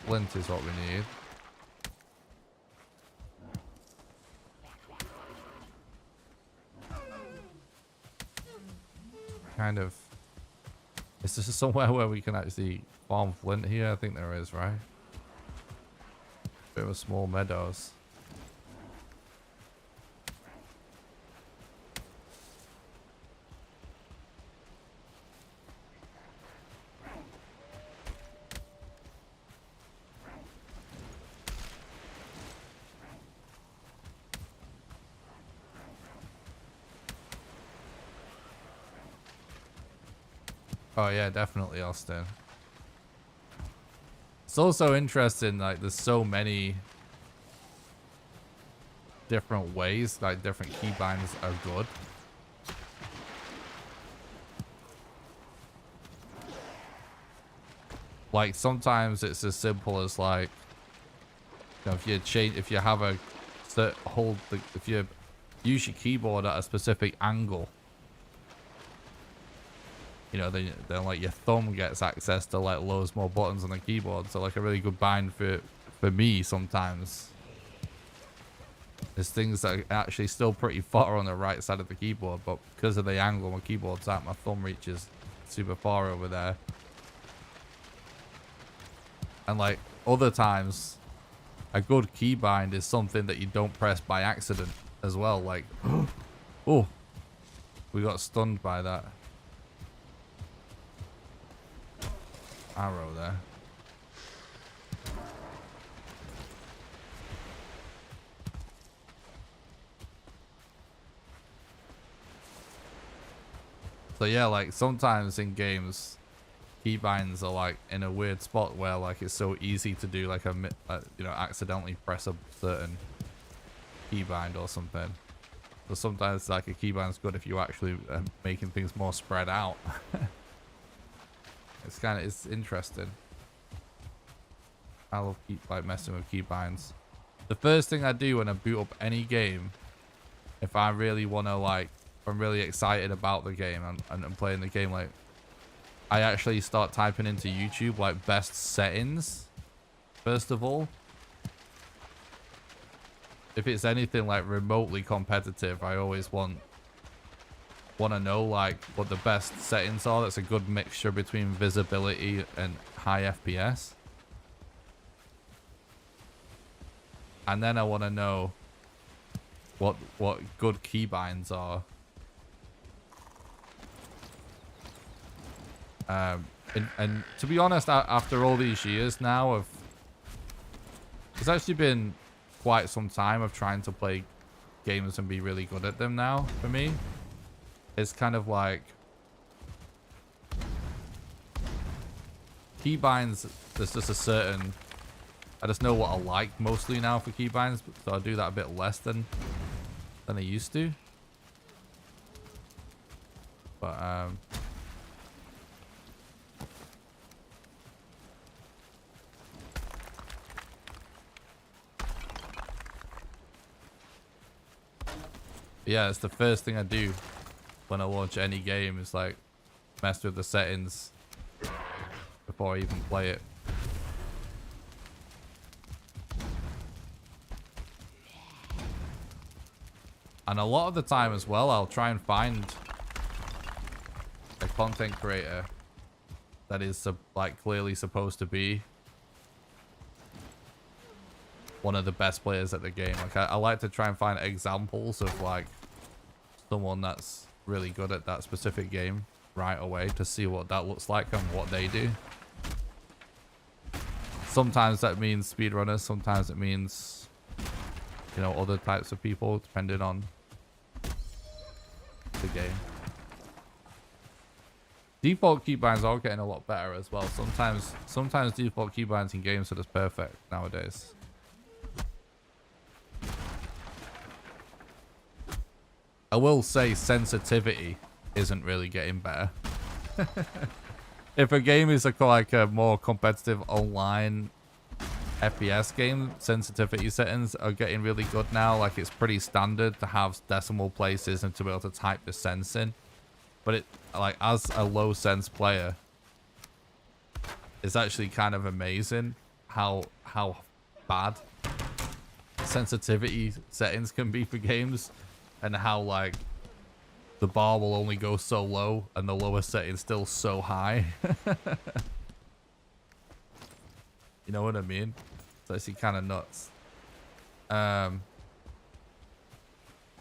flint is what we need. Kind of. Is this somewhere where we can actually farm flint here? I think there is, right? Bit of small meadows. Oh yeah, definitely, Austin. It's also interesting, like there's so many different ways, like different keybinds are good. Like sometimes it's as simple as like, you know, if you have a if you use your keyboard at a specific angle, you know, then like your thumb gets access to like loads more buttons on the keyboard. So like a really good bind for me sometimes is things that are actually still pretty far on the right side of the keyboard, but because of the angle my keyboard's at, my thumb reaches super far over there. And like other times, a good keybind is something that you don't press by accident as well. Like, oh, we got stunned by that arrow there. So yeah, like sometimes in games, keybinds are like in a weird spot where like it's so easy to do like you know, accidentally press a certain keybind or something. So sometimes like a keybind's good if you actually making things more spread out. It's interesting. I love like messing with keybinds. The first thing I do when I boot up any game, if I really want to like, if I'm really excited about the game and I'm playing the game, like I actually start typing into YouTube like best settings first of all. If it's anything like remotely competitive, I always want to know like what the best settings are. That's a good mixture between visibility and high FPS. And then I want to know what good keybinds are And to be honest, after all these years now of, it's actually been quite some time of trying to play games and be really good at them now for me. It's kind of like keybinds, there's just a certain, I just know what I like mostly now for keybinds, so I do that a bit less than I used to. But yeah, it's the first thing I do when I launch any game is like mess with the settings before I even play it. And a lot of the time as well, I'll try and find a content creator that is like clearly supposed to be one of the best players at the game. Like I like to try and find examples of like someone that's really good at that specific game right away to see what that looks like and what they do. Sometimes that means speedrunners, sometimes it means, you know, other types of people depending on the game. Default keybinds are getting a lot better as well. Sometimes default keybinds in games are just perfect nowadays. I will say sensitivity isn't really getting better. If a game is like a more competitive online FPS game, sensitivity settings are getting really good now. Like it's pretty standard to have decimal places and to be able to type the sense in. But it, like, as a low sense player, it's actually kind of amazing how bad sensitivity settings can be for games, and how like the bar will only go so low and the lower setting still so high. You know what I mean? It's actually kind of nuts.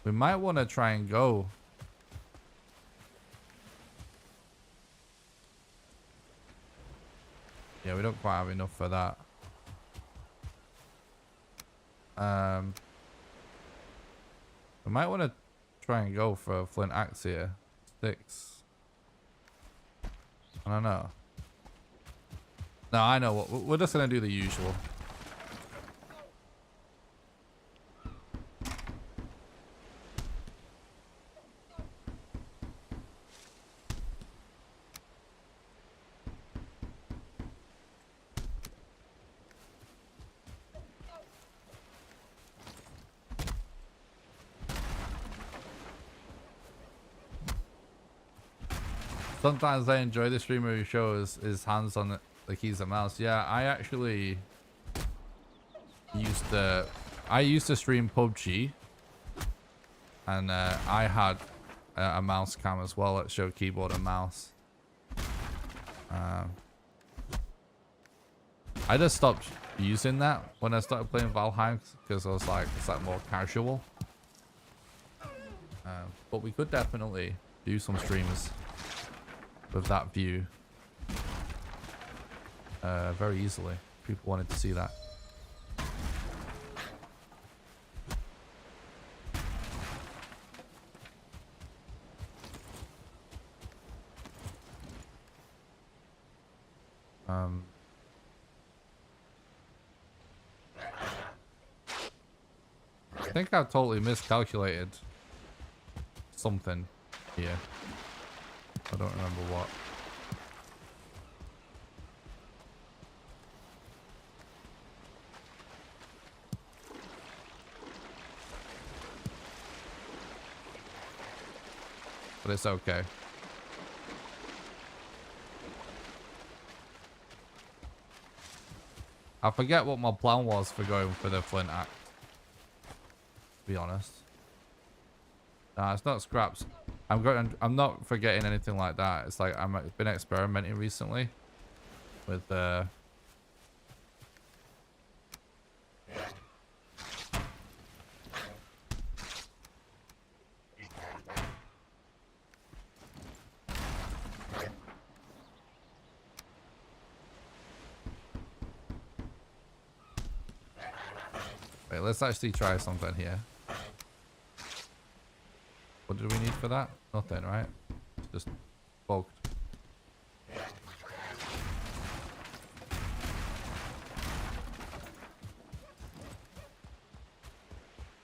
We might want to try and go. Yeah, we don't quite have enough for that. We might want to try and go for a flint axe here. Sticks. I don't know. No, I know what we're just gonna do the usual. Sometimes I enjoy the streamer who shows his hands on the keys and mouse. Yeah, I actually used to stream PUBG, and I had a mouse cam as well that showed keyboard and mouse. I just stopped using that when I started playing Valheim because I was like, it's like more casual. But we could definitely do some streams with that view very easily. People wanted to see that. I think I've totally miscalculated something here. I don't remember what. But it's okay. I forget what my plan was for going for the flint axe, to be honest. Nah, it's not scraps. I'm not forgetting anything like that. It's like I've been experimenting recently with Wait, let's actually try something here. What do we need for that? Nothing, right? Just bulked.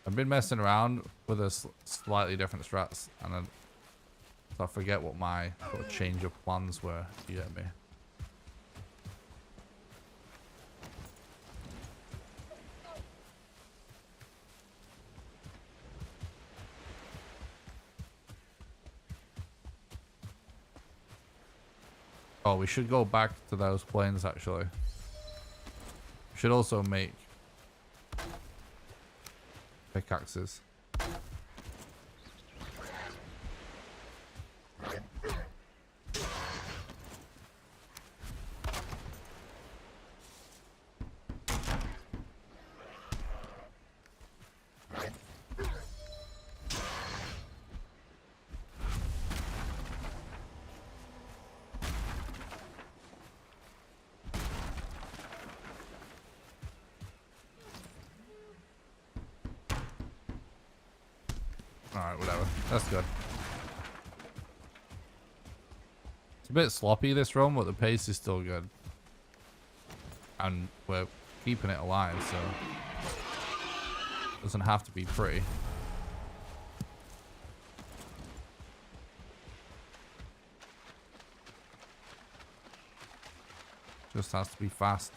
I've been messing around with a slightly different strats, and I forget what my sort of change of plans were. You get me? Oh, we should go back to those planes actually. We should also make pickaxes. Alright, whatever. That's good. It's a bit sloppy this run, but the pace is still good. And we're keeping it alive, so it doesn't have to be pretty. Just has to be fast.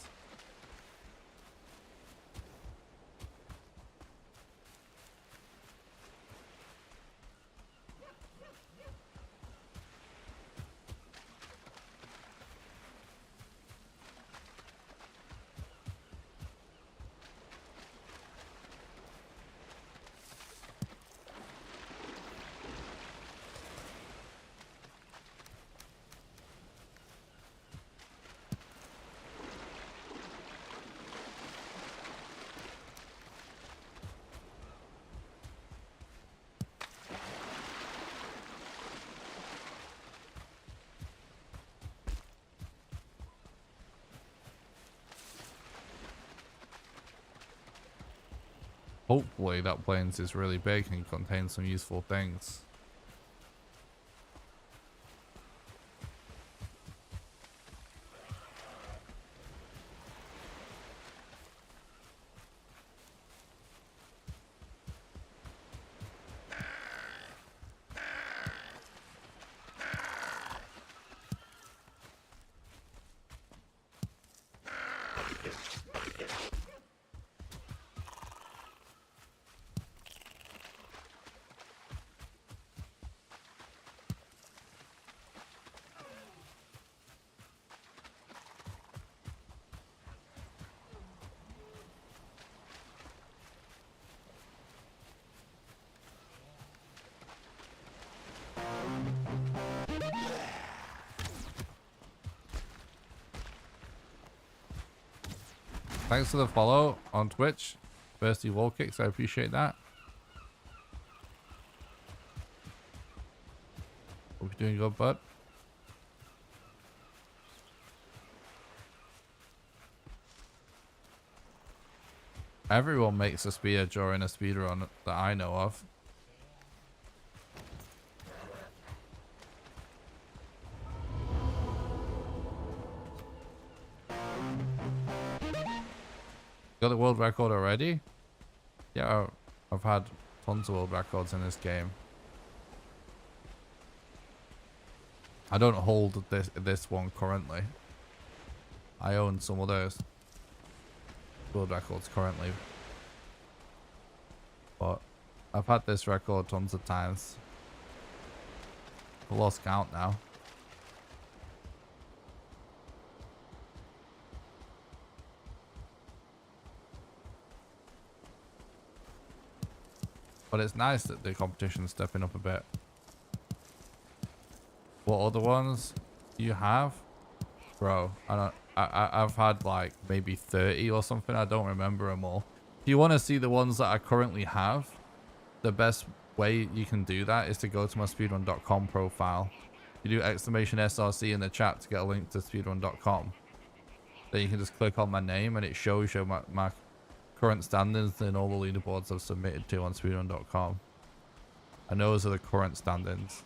Hopefully that plains is really big and contains some useful things. Thanks for the follow on Twitch. Thirsty wall kicks, I appreciate that. Hope you're doing good, bud. Everyone makes a spear during a speedrun that I know of. Got the world record already? Yeah, I've had tons of world records in this game. I don't hold this one currently. I own some other world records currently, but I've had this record tons of times. I lost count now. But it's nice that the competition's stepping up a bit. What other ones you have? Bro, I've had like maybe 30 or something. I don't remember them all. If you want to see the ones that I currently have, the best way you can do that is to go to my speedrun.com profile. You do !SRC in the chat to get a link to speedrun.com. Then you can just click on my name and it shows you my current standings in all the leaderboards I've submitted to on speedrun.com. And those are the current standings.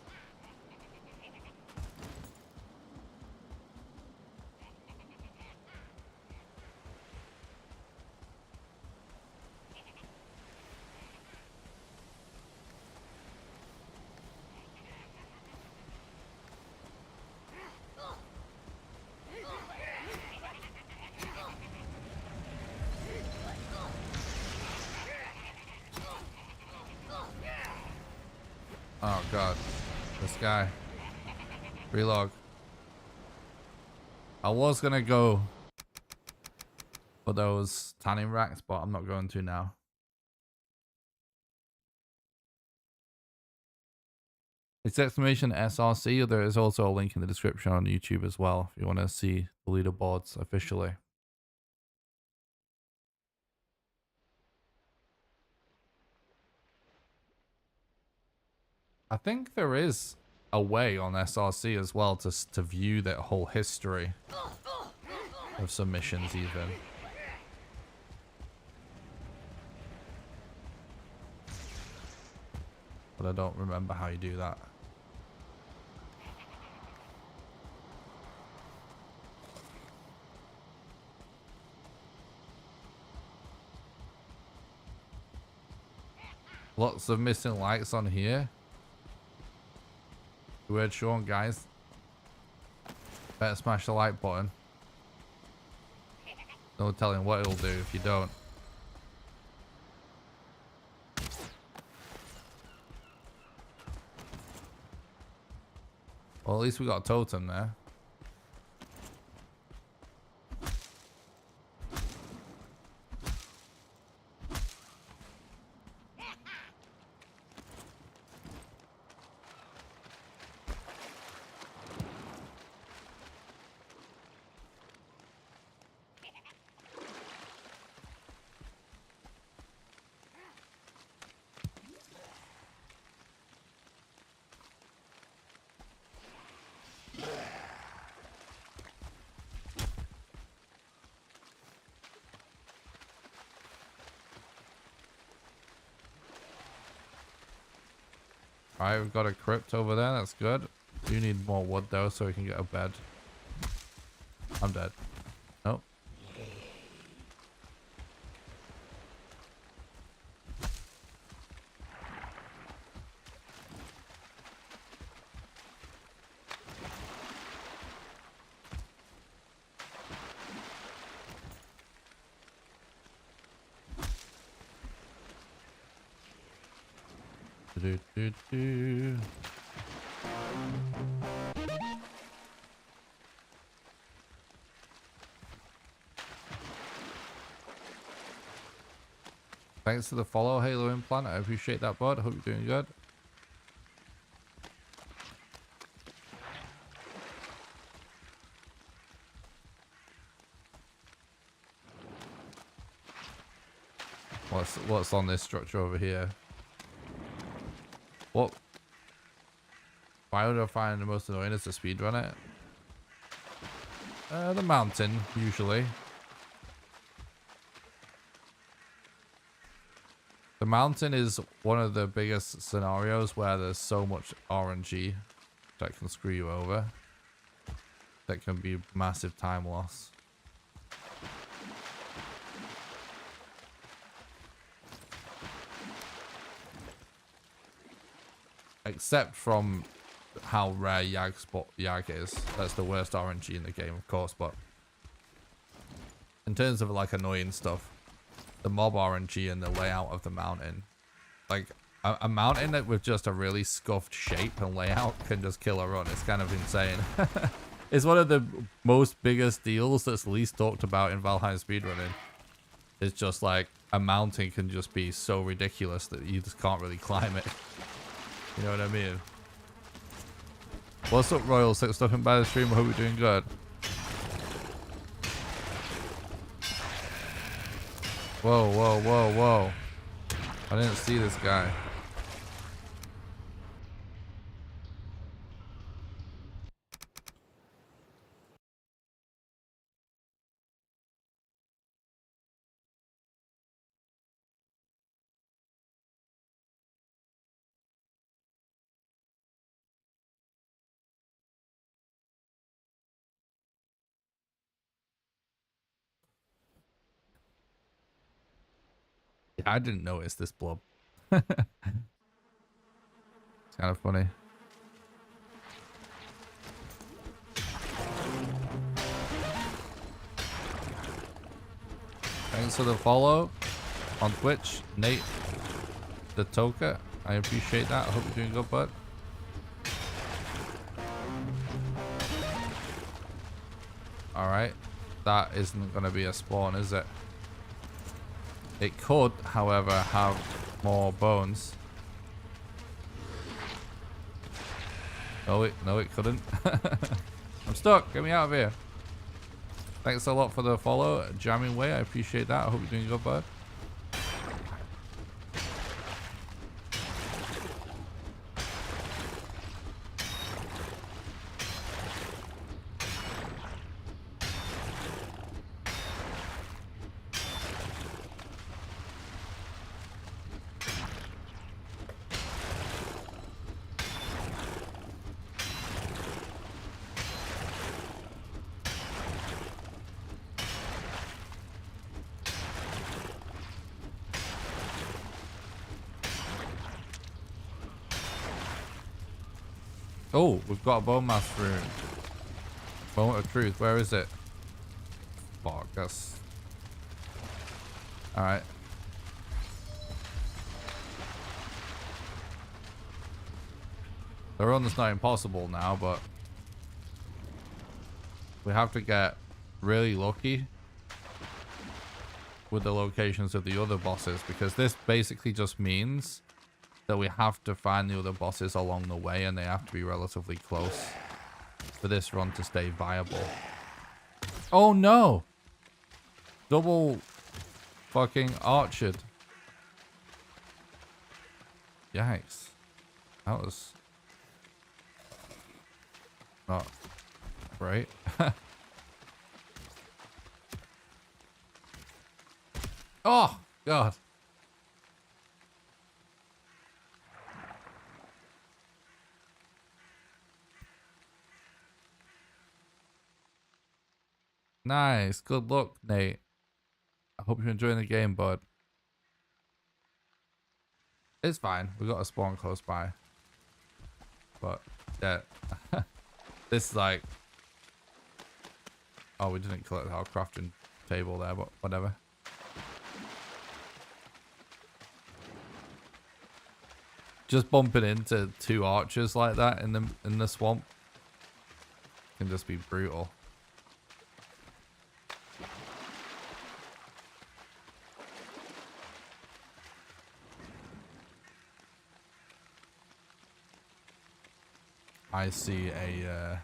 Oh god, this guy. Relog. I was gonna go for those tanning racks, but I'm not going to now. It's exclamation SRC. There is also a link in the description on YouTube as well if you want to see the leaderboards officially. I think there is a way on SRC as well to view that whole history of submissions even. But I don't remember how you do that. Lots of missing lights on here. Weird Sean, guys. Better smash the like button. No telling what it'll do if you don't. Well, at least we got a totem there. Alright, we've got a crypt over there. That's good. Do need more wood though so we can get a bed. I'm dead. Nope. Do. Thanks for the follow, Halo Implant. I appreciate that, bud. I hope you're doing good. What's on this structure over here? What? Why would I find the most annoying is to speedrun it? The mountain, usually. The mountain is one of the biggest scenarios where there's so much RNG that can screw you over. That can be massive time loss. Except from how rare Yag is. That's the worst RNG in the game, of course, but in terms of like annoying stuff, the mob RNG and the layout of the mountain, like a mountain that with just a really scuffed shape and layout can just kill a run. It's kind of insane. It's one of the most biggest deals that's least talked about in Valheim Speedrunning. It's just like a mountain can just be so ridiculous that you just can't really climb it. You know what I mean? What's up, Royal? Thanks for stopping by the stream. I hope you're doing good. Whoa, whoa, whoa, whoa. I didn't see this guy. Yeah, I didn't notice this blob. It's kind of funny. Thanks for the follow on Twitch, Nate the Toka. I appreciate that. I hope you're doing good, bud. Alright. That isn't going to be a spawn, is it? It could, however, have more bones. No, it couldn't. I'm stuck. Get me out of here. Thanks a lot for the follow. Jamming way. I appreciate that. I hope you're doing good, bud. Oh, we've got a bone mass rune. Moment of truth. Where is it? Fuck, that's... Alright. The run's not impossible now, but... we have to get really lucky with the locations of the other bosses, because this basically just means that we have to find the other bosses along the way, and they have to be relatively close for this run to stay viable. Oh no! Double fucking archered. Yikes. That was not great. Oh god. Nice. Good luck, Nate. I hope you're enjoying the game, bud. It's fine. We got a spawn close by. But, yeah. This is like... oh, we didn't collect our crafting table there, but whatever. Just bumping into two archers like that in the swamp can just be brutal. I see a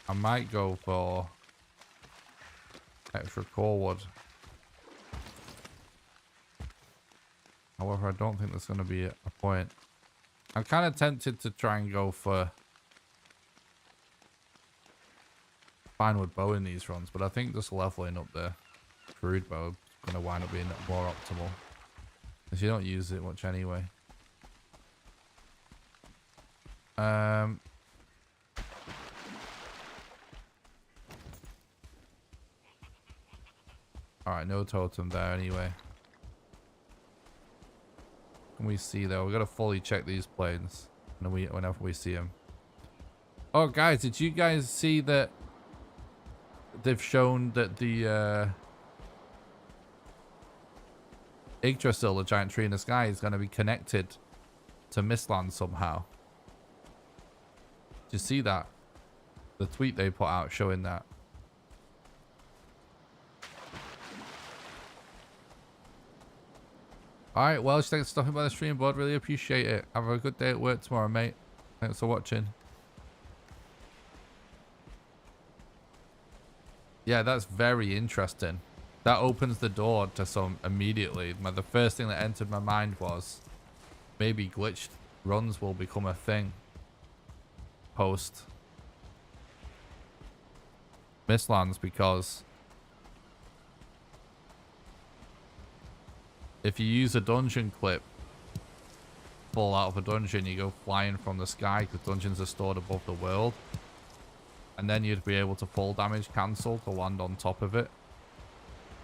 I might go for extra core wood. However, I don't think there's going to be a point. I'm kind of tempted to try and go for fine wood bow in these runs, but I think just leveling up the crude bow is going to wind up being more optimal, because you don't use it much anyway. Alright, no totem there anyway. Can we see though? We gotta fully check these planes whenever we see them. Oh guys, did you guys see that they've shown that the Yggdrasil, the giant tree in the sky, is gonna be connected to Mistland somehow? Did you see that? The tweet they put out showing that. Alright, well, thanks for stopping by the stream, bud. Really appreciate it. Have a good day at work tomorrow, mate. Thanks for watching. Yeah, that's very interesting. That opens the door to some immediately. The first thing that entered my mind was maybe glitched runs will become a thing post Mistlands, because if you use a dungeon clip, fall out of a dungeon, you go flying from the sky because dungeons are stored above the world, and then you'd be able to fall damage cancel to land on top of it.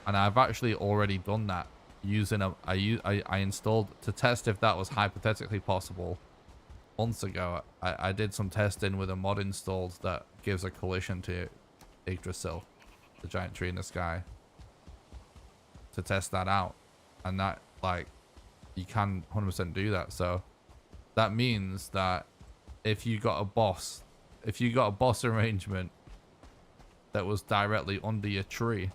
And I've actually already done that using I installed to test if that was hypothetically possible. Months ago, I did some testing with a mod installed that gives a collision to Yggdrasil, the giant tree in the sky, to test that out. And that, like, you can 100% do that. So that means that if you got a boss arrangement that was directly under your tree,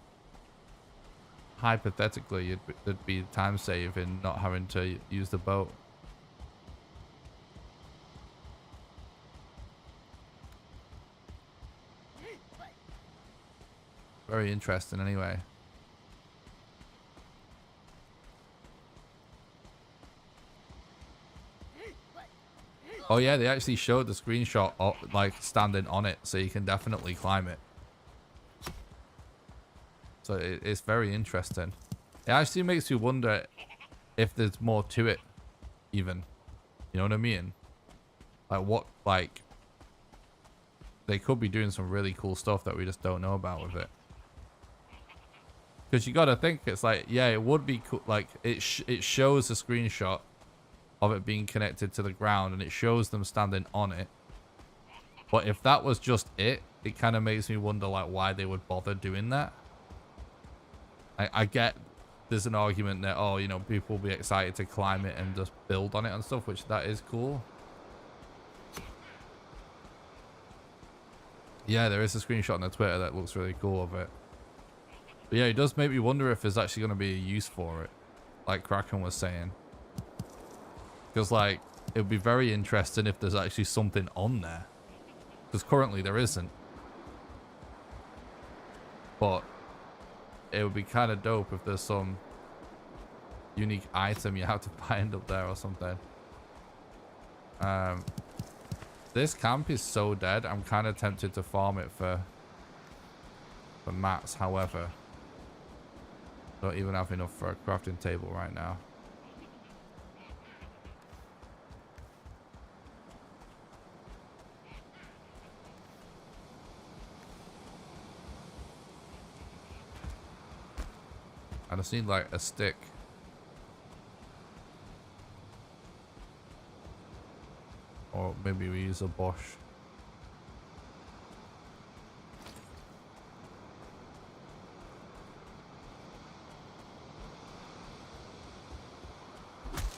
hypothetically there'd be time save in not having to use the boat. Very interesting anyway. Oh yeah, they actually showed the screenshot of, like, standing on it, so you can definitely climb it. So it's very interesting. It actually makes you wonder if there's more to it, even. You know what I mean? Like, what, like, they could be doing some really cool stuff that we just don't know about with it. Because you got to think, it's like, yeah, it would be cool. Like, it shows a screenshot of it being connected to the ground, and it shows them standing on it. But if that was just it kind of makes me wonder, like, why they would bother doing that. I get there's an argument that, oh, you know, people will be excited to climb it and just build on it and stuff, which that is cool. Yeah, there is a screenshot on the Twitter that looks really cool of it. But yeah, it does make me wonder if there's actually going to be a use for it, like Kraken was saying. Because, like, it would be very interesting if there's actually something on there. Because currently there isn't. But it would be kind of dope if there's some unique item you have to find up there or something. This camp is so dead. I'm kind of tempted to farm it for mats. However, don't even have enough for a crafting table right now. I just need, like, a stick. Or maybe we use a Bosch.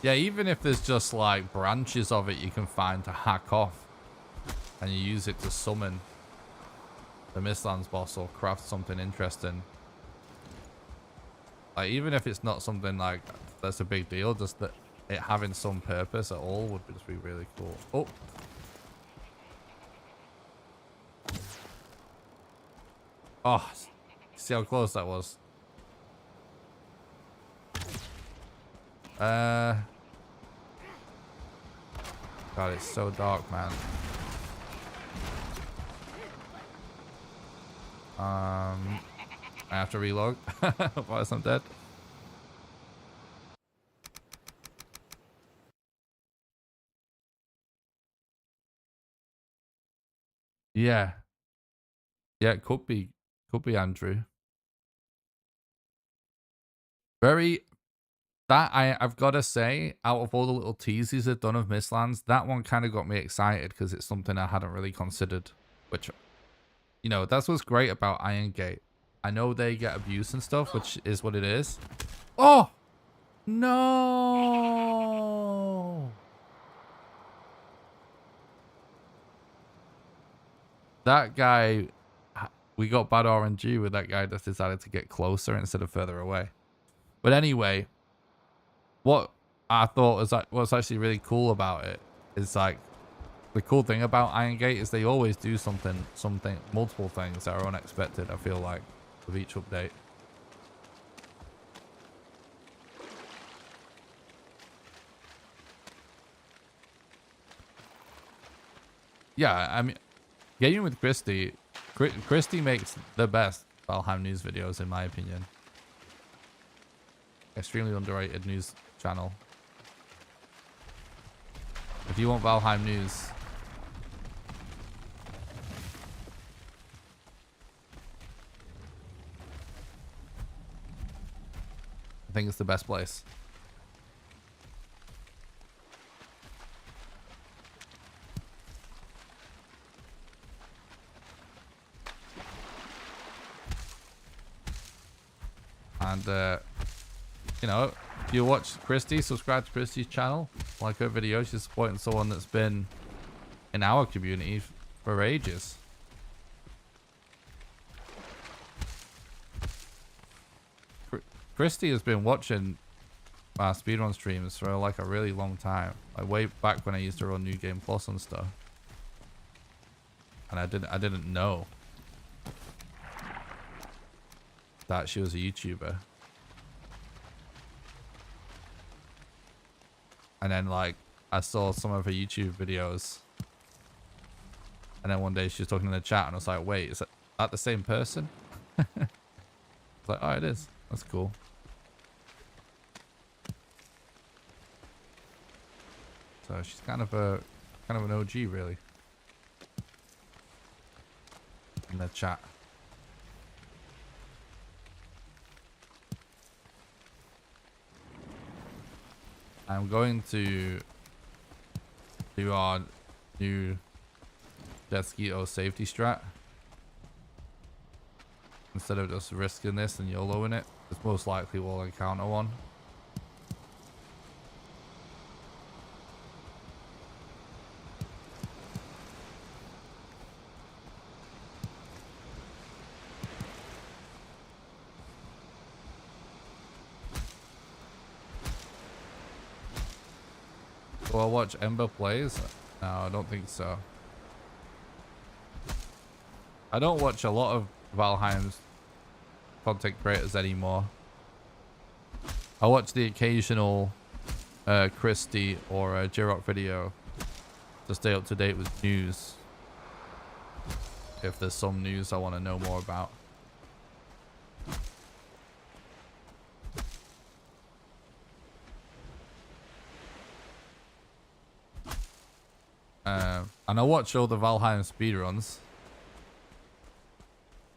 Yeah, even if there's just, like, branches of it you can find to hack off, and you use it to summon the Mistlands boss or craft something interesting. Like, even if it's not something like that's a big deal, just that it having some purpose at all would just be really cool. Oh. Oh, see how close that was. God, it's so dark, man. I have to reload. Otherwise I'm dead. Yeah. Yeah, it could be Andrew. I've got to say, out of all the little teases they've done of Mistlands, that one kind of got me excited because it's something I hadn't really considered. Which, you know, that's what's great about Iron Gate. I know they get abuse and stuff, which is what it is. Oh! No! That guy, we got bad RNG with that guy that decided to get closer instead of further away. But anyway, what I thought was like, what's actually really cool about it is, like, The cool thing about Iron Gate is they always do something, multiple things that are unexpected, I feel like, with each update. Yeah, I mean, gaming with Christy, Christy makes the best Valheim news videos, in my opinion. Extremely underrated news channel. If you want Valheim news, I think it's the best place. And, you know, if you watch Christy, subscribe to Christy's channel, like her videos. She's supporting someone that's been in our community for ages. Christy has been watching our speedrun streams for like a really long time. Like way back when I used to run New Game Plus and stuff. And I didn't know that she was a YouTuber. And then like I saw some of her YouTube videos. And then one day she was talking in the chat and I was like, wait, is that the same person? I was like, oh, it is. That's cool. So she's kind of an OG really. In the chat. I'm going to do our new Jesquito safety strat. Instead of just risking this and YOLOing it, because most likely we'll encounter one. Will I watch Ember plays? No, I don't think so. I don't watch a lot of Valheim's content creators anymore. I watch the occasional Christy or J-Rock video to stay up to date with news. If there's some news I want to know more about. And I watch all the Valheim speedruns.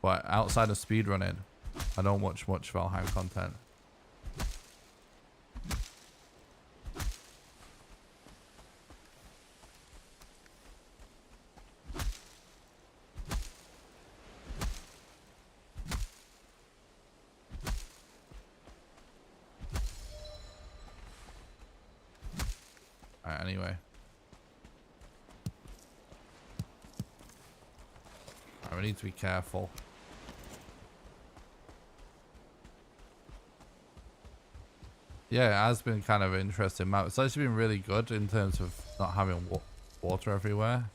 But outside of speedrunning, I don't watch much Valheim content. Alright, anyway. Alright, we need to be careful. Yeah, it has been kind of an interesting map. It's actually been really good in terms of not having water everywhere.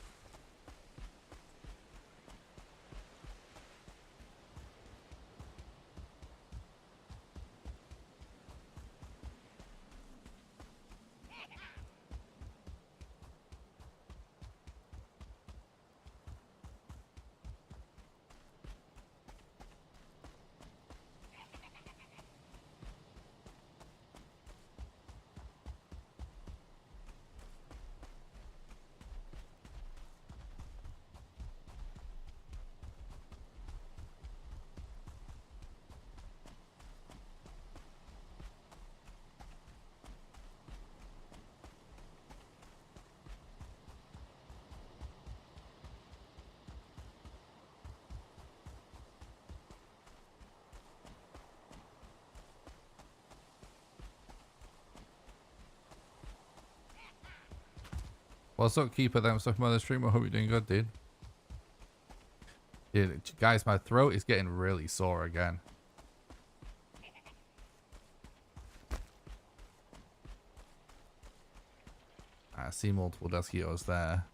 What's up, Keeper? Thanks for the stream. I hope you're doing good, dude. Yeah, guys, my throat is getting really sore again. I see multiple Jesquitos there.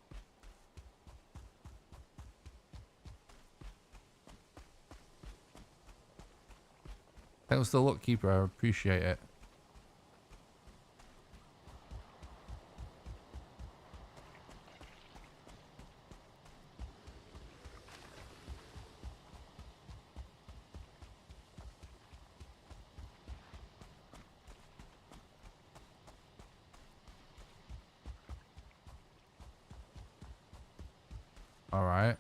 Thanks to the Luck Keeper, I appreciate it. All right.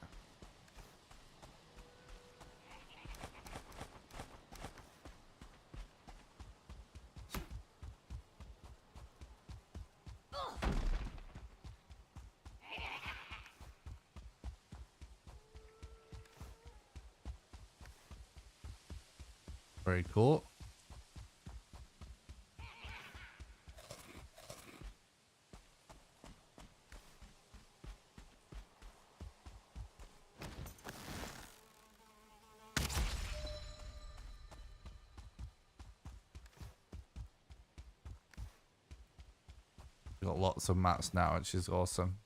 Very cool. Got lots of mats now, which is awesome.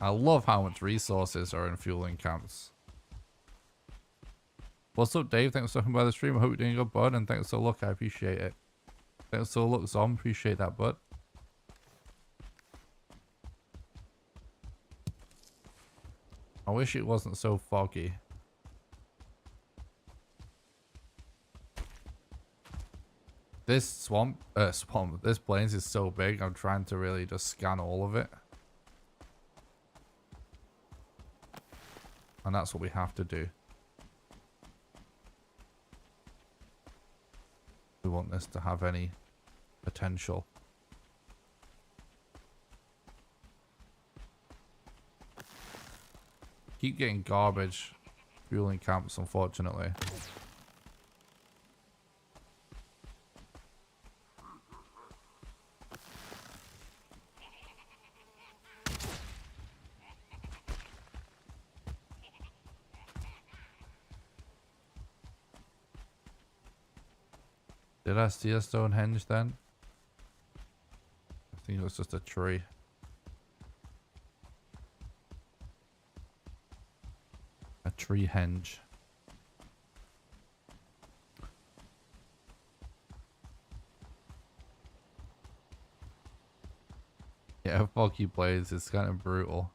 I love how much resources are in fueling camps. What's up, Dave? Thanks for stopping by the stream. I hope you're doing good, bud. And thanks for the look. I appreciate it. Thanks for the look, Zom. Appreciate that, bud. I wish it wasn't so foggy. This this plains is so big. I'm trying to really just scan all of it. And that's what we have to do. We want this to have any potential. Keep getting garbage fueling camps, unfortunately. Did I see a Stonehenge then? I think it was just a tree. A tree henge. Yeah, foggy plays is kind of brutal.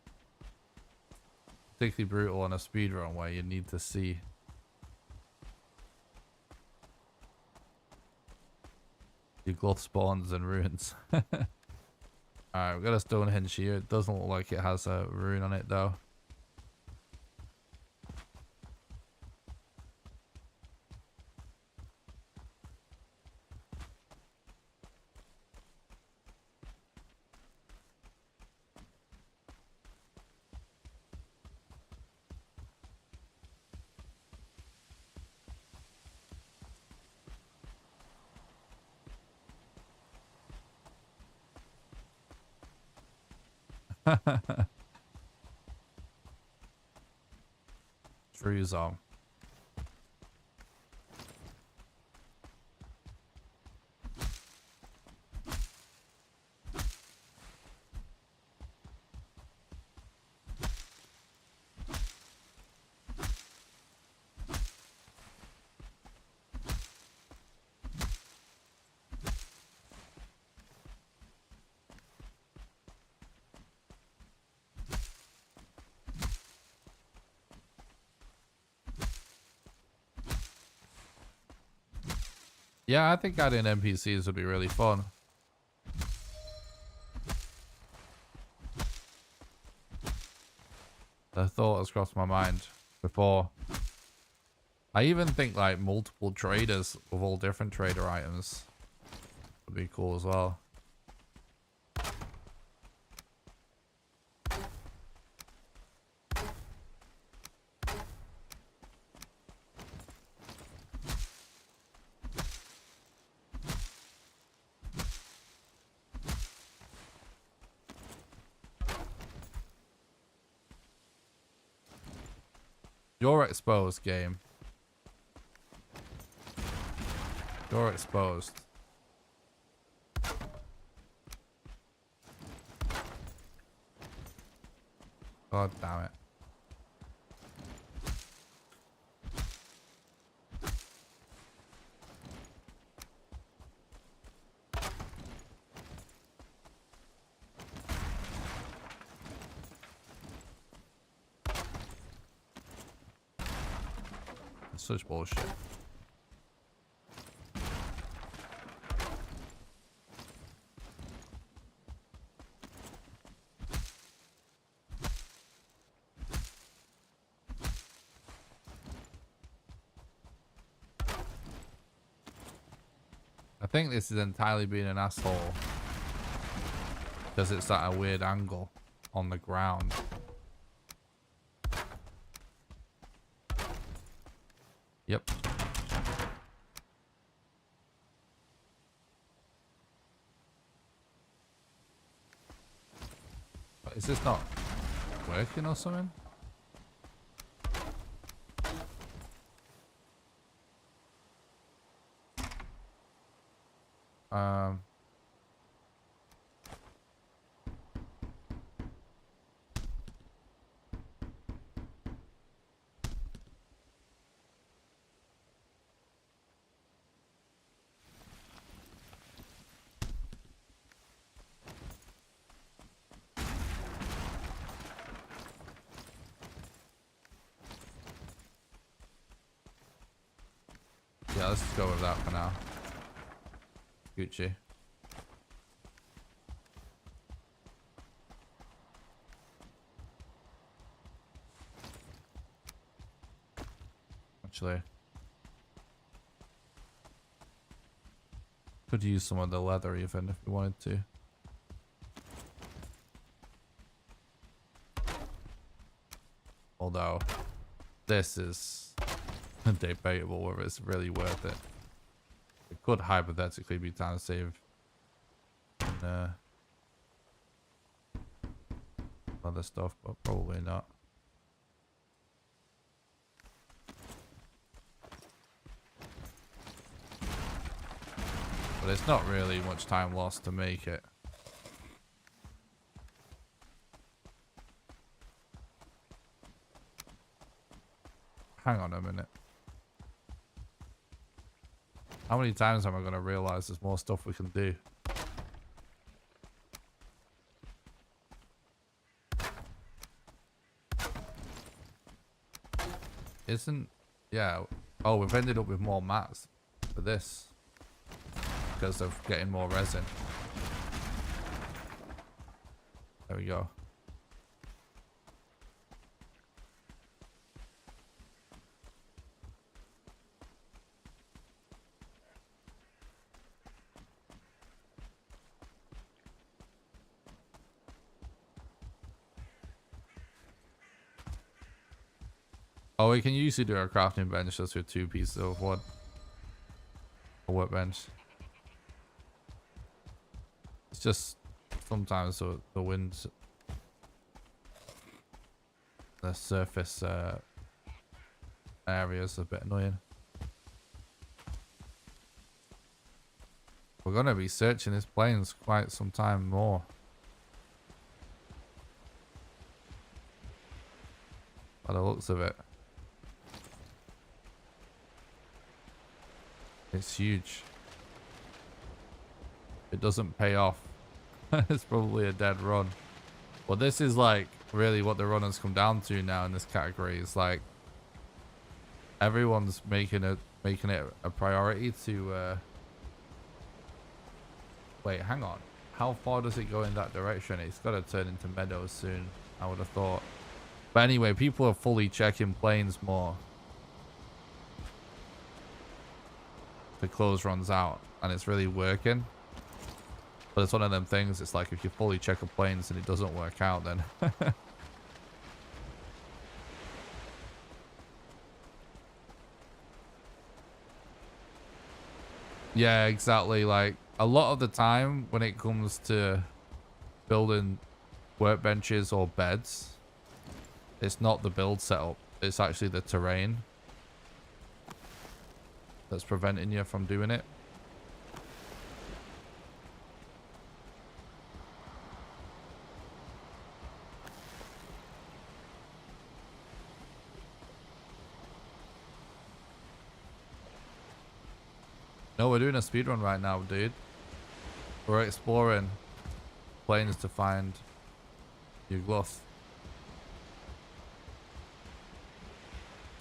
Particularly brutal on a speedrun where you need to see. Your gluth spawns and ruins. Alright, we've got a Stonehenge here. It doesn't look like it has a rune on it though. True zone. Yeah, I think adding NPCs would be really fun. The thought has crossed my mind before. I even think like multiple traders with all different trader items would be cool as well. You're exposed, game. You're exposed. God damn it. It's such bullshit. I think this is entirely being an asshole because it's at a weird angle on the ground. Yep. But is this not working or something? Yeah, let's just go with that for now. Gucci. Actually, could use some of the leather even if we wanted to. Although, this is debatable whether it's really worth it. It could hypothetically be time saved. And, other stuff, but probably not. But it's not really much time lost to make it. Hang on a minute. How many times am I going to realize there's more stuff we can do? Yeah. Oh, we've ended up with more mats for this because of getting more resin. There we go. Oh, we can usually do our crafting bench just with 2 pieces of wood. A workbench. It's just sometimes the wind, the surface area is a bit annoying. We're gonna be searching this plains quite some time more. By the looks of it. It's huge. It doesn't pay off. It's probably a dead run. But this is like really what the runners come down to now in this category. It's like everyone's making it a priority to wait, hang on. How far does it go in that direction? It's got to turn into meadows soon, I would have thought. But anyway, people are fully checking plains more. The close runs out and it's really working, but it's one of them things. It's like if you fully check a plains and it doesn't work out, then yeah, exactly. Like a lot of the time when it comes to building workbenches or beds, it's not the build setup, it's actually the terrain that's preventing you from doing it. No, we're doing a speedrun right now, dude. We're exploring planes to find your gluff.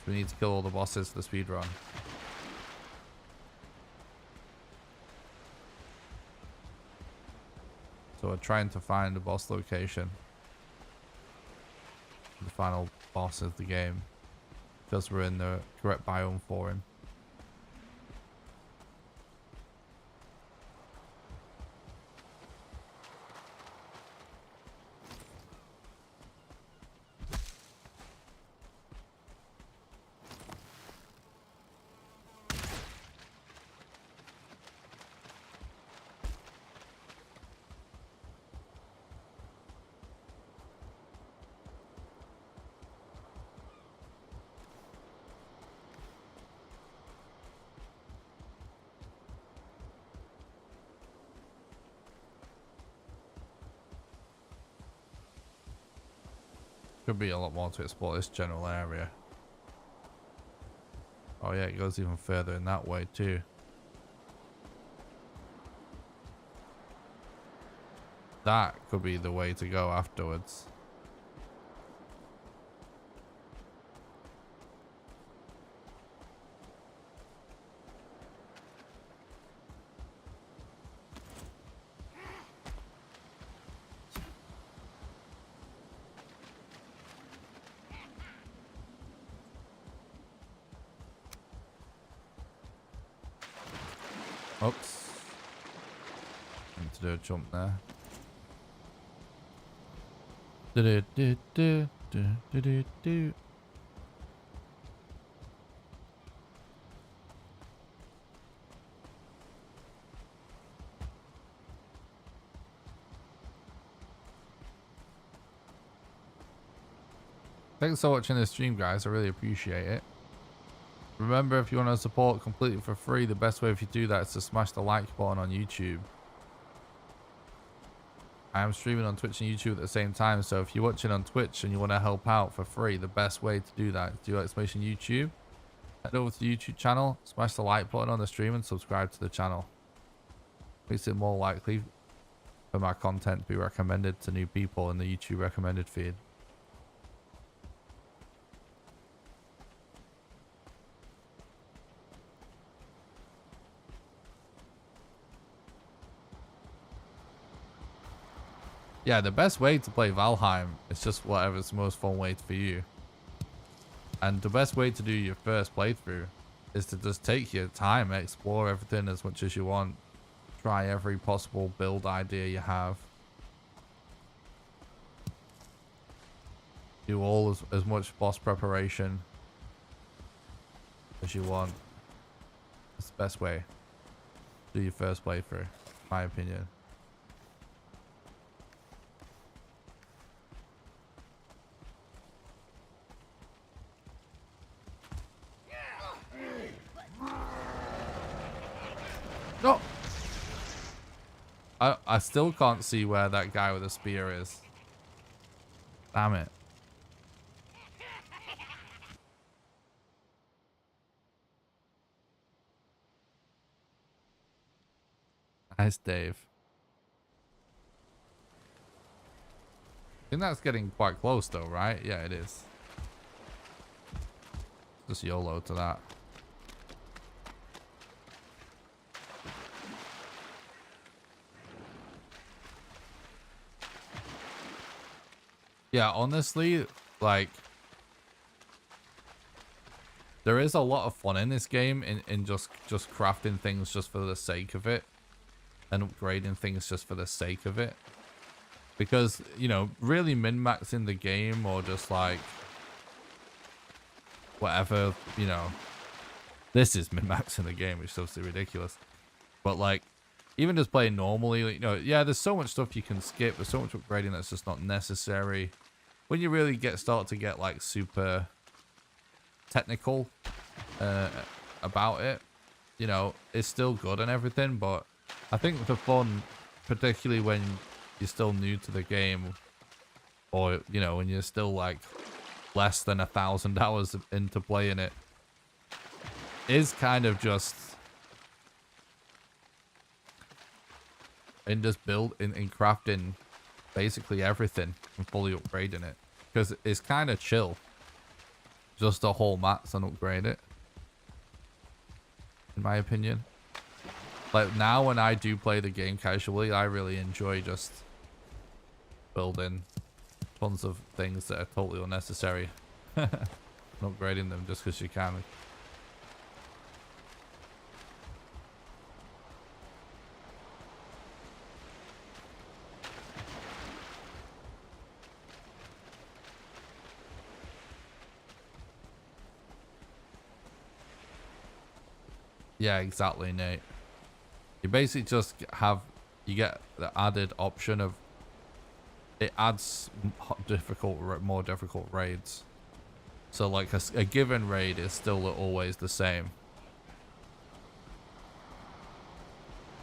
We need to kill all the bosses for the speedrun. So we're trying to find the boss location. The final boss of the game. Because we're in the correct biome for him. Could be a lot more to explore this general area. Oh yeah, it goes even further in that way too. That could be the way to go afterwards. Oops. Need to do a jump there. Do. Thanks for watching this stream, guys. I really appreciate it. Remember, if you want to support completely for free, the best way if you do that is to smash the like button on YouTube. I am streaming on Twitch and YouTube at the same time, so if you're watching on Twitch and you want to help out for free, the best way to do that is do exclamation YouTube. Head over to the YouTube channel, smash the like button on the stream and subscribe to the channel. Makes it more likely for my content to be recommended to new people in the YouTube recommended feed. Yeah, the best way to play Valheim is just whatever's the most fun way for you. And the best way to do your first playthrough is to just take your time, explore everything as much as you want. Try every possible build idea you have. Do all as much boss preparation as you want. It's the best way to do your first playthrough, in my opinion. No! I still can't see where that guy with the spear is. Damn it. Nice, Dave. I think that's getting quite close though, right? Yeah, it is. Just YOLO to that. Yeah, honestly, like, there is a lot of fun in this game in just crafting things just for the sake of it and upgrading things just for the sake of it. Because, you know, really min-maxing the game or just like whatever, you know, this is min-maxing the game, which is obviously ridiculous. But like, even just playing normally, you know, yeah, there's so much stuff you can skip. There's so much upgrading that's just not necessary. When you really start to get like super technical about it, you know, it's still good and everything. But I think the fun, particularly when you're still new to the game, or you know, when you're still like less than 1,000 hours into playing it, is kind of just in just in crafting basically everything and fully upgrading it, because it's kind of chill just to haul mats and upgrade it, in my opinion. Like now when I do play the game casually, I really enjoy just building tons of things that are totally unnecessary and upgrading them just because you can. Yeah, exactly, Nate. You basically just you get the added option of, it adds more difficult raids. So like a given raid is still always the same,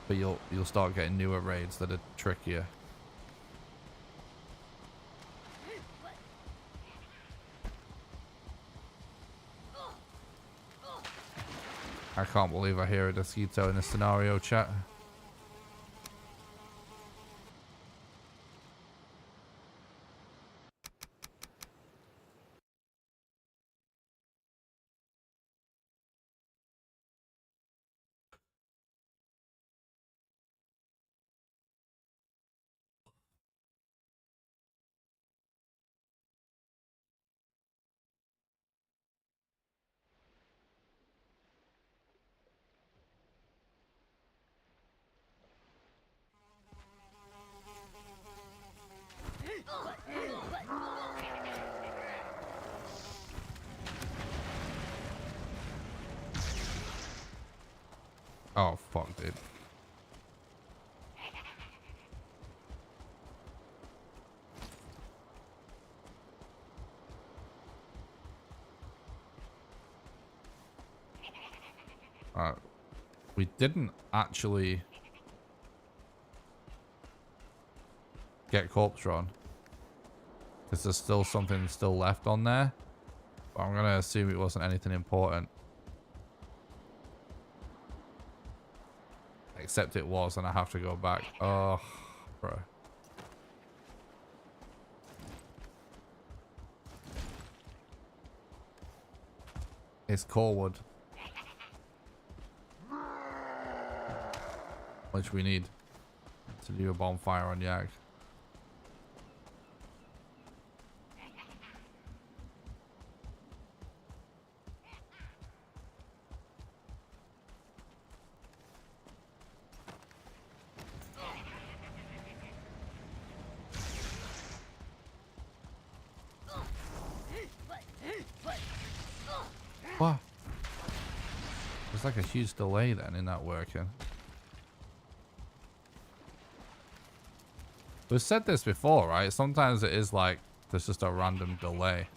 but you'll start getting newer raids that are trickier. I can't believe I hear a mosquito in this scenario, chat. Oh, fuck, dude. We didn't actually get corpse run because there's still something still left on there, but I'm gonna assume it wasn't anything important, except it was, and I have to go back. Oh, bro. It's core wood, which we need to do a bonfire on Yag. What? There's like a huge delay then in that working. We've said this before, right? Sometimes it is like there's just a random delay.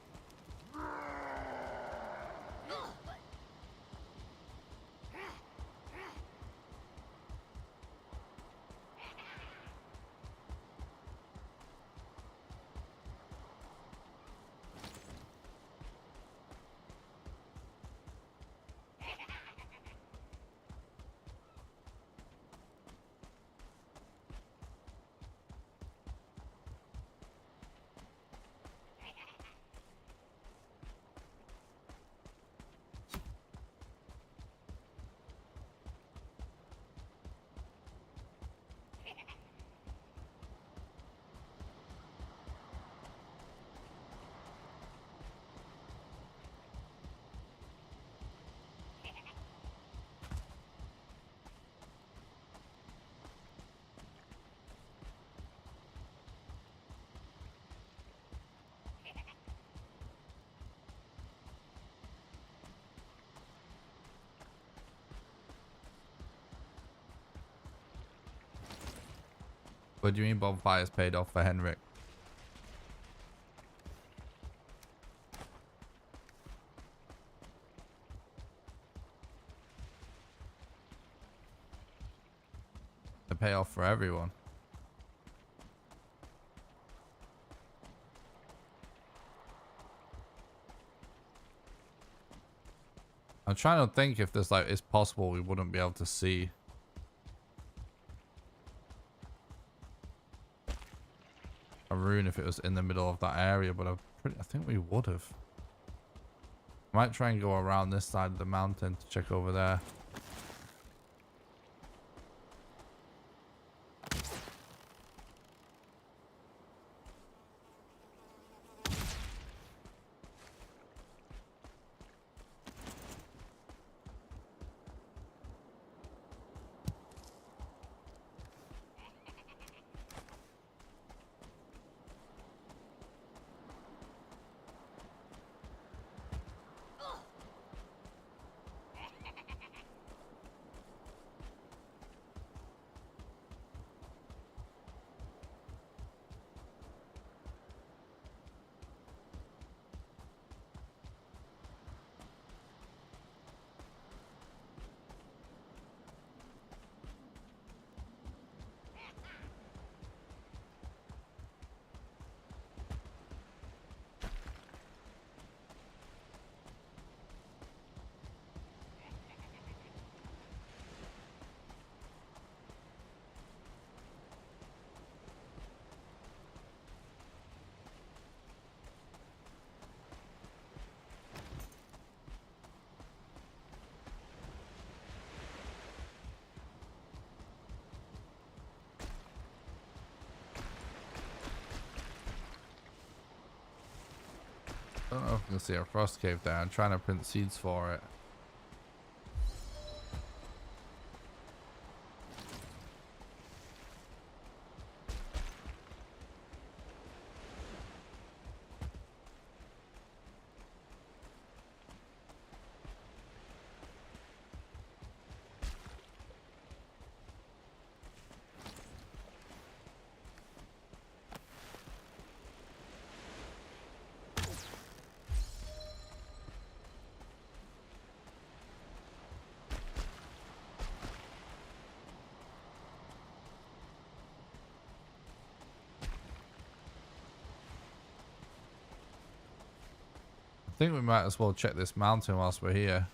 What do you mean bonfires paid off for Henrik? They pay off for everyone. I'm trying to think if there's like, it's possible we wouldn't be able to see a rune if it was in the middle of that area, but I think we would have. Might try and go around this side of the mountain to check over there. I don't know if you can see a frost cave there. I'm trying to print seeds for it. I think we might as well check this mountain whilst we're here.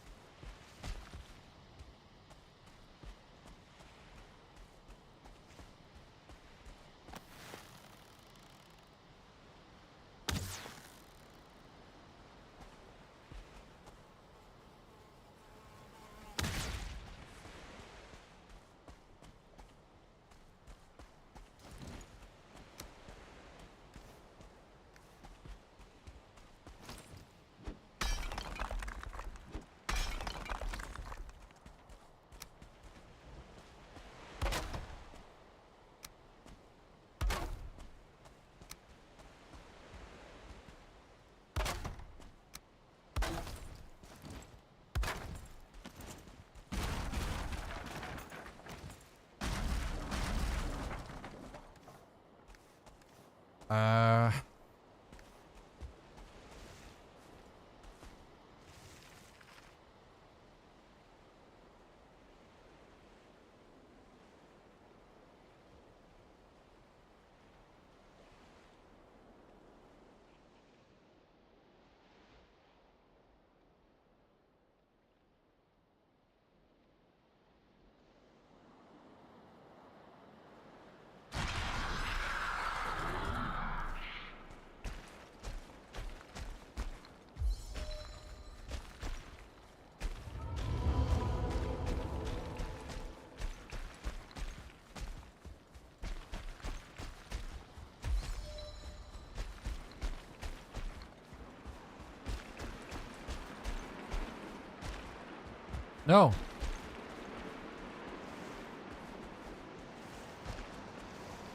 No.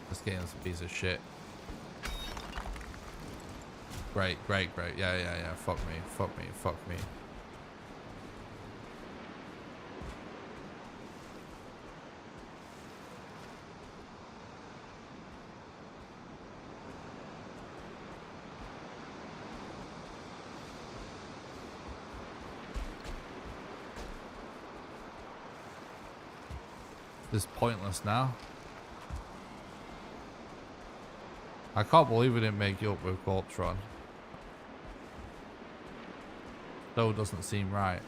This game's a piece of shit. Great. Yeah. Fuck me. This is pointless now. I can't believe we didn't make it up with Cortron. Though doesn't seem right.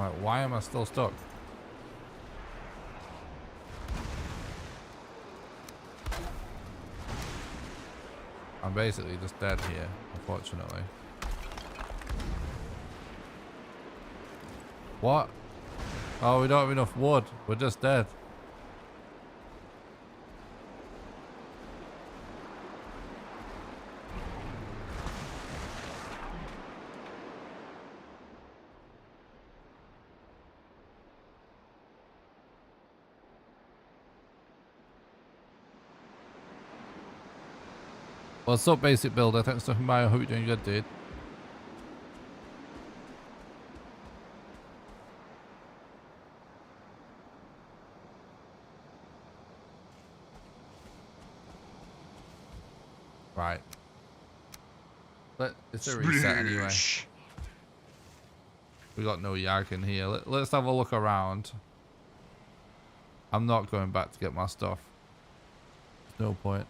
Like, why am I still stuck? I'm basically just dead here, unfortunately. What? Oh, we don't have enough wood. We're just dead. What's up, Basic Builder? Thanks for stopping by. I hope you're doing good, dude. Right. It's a reset anyway. We got no yak in here. Let's have a look around. I'm not going back to get my stuff. There's no point.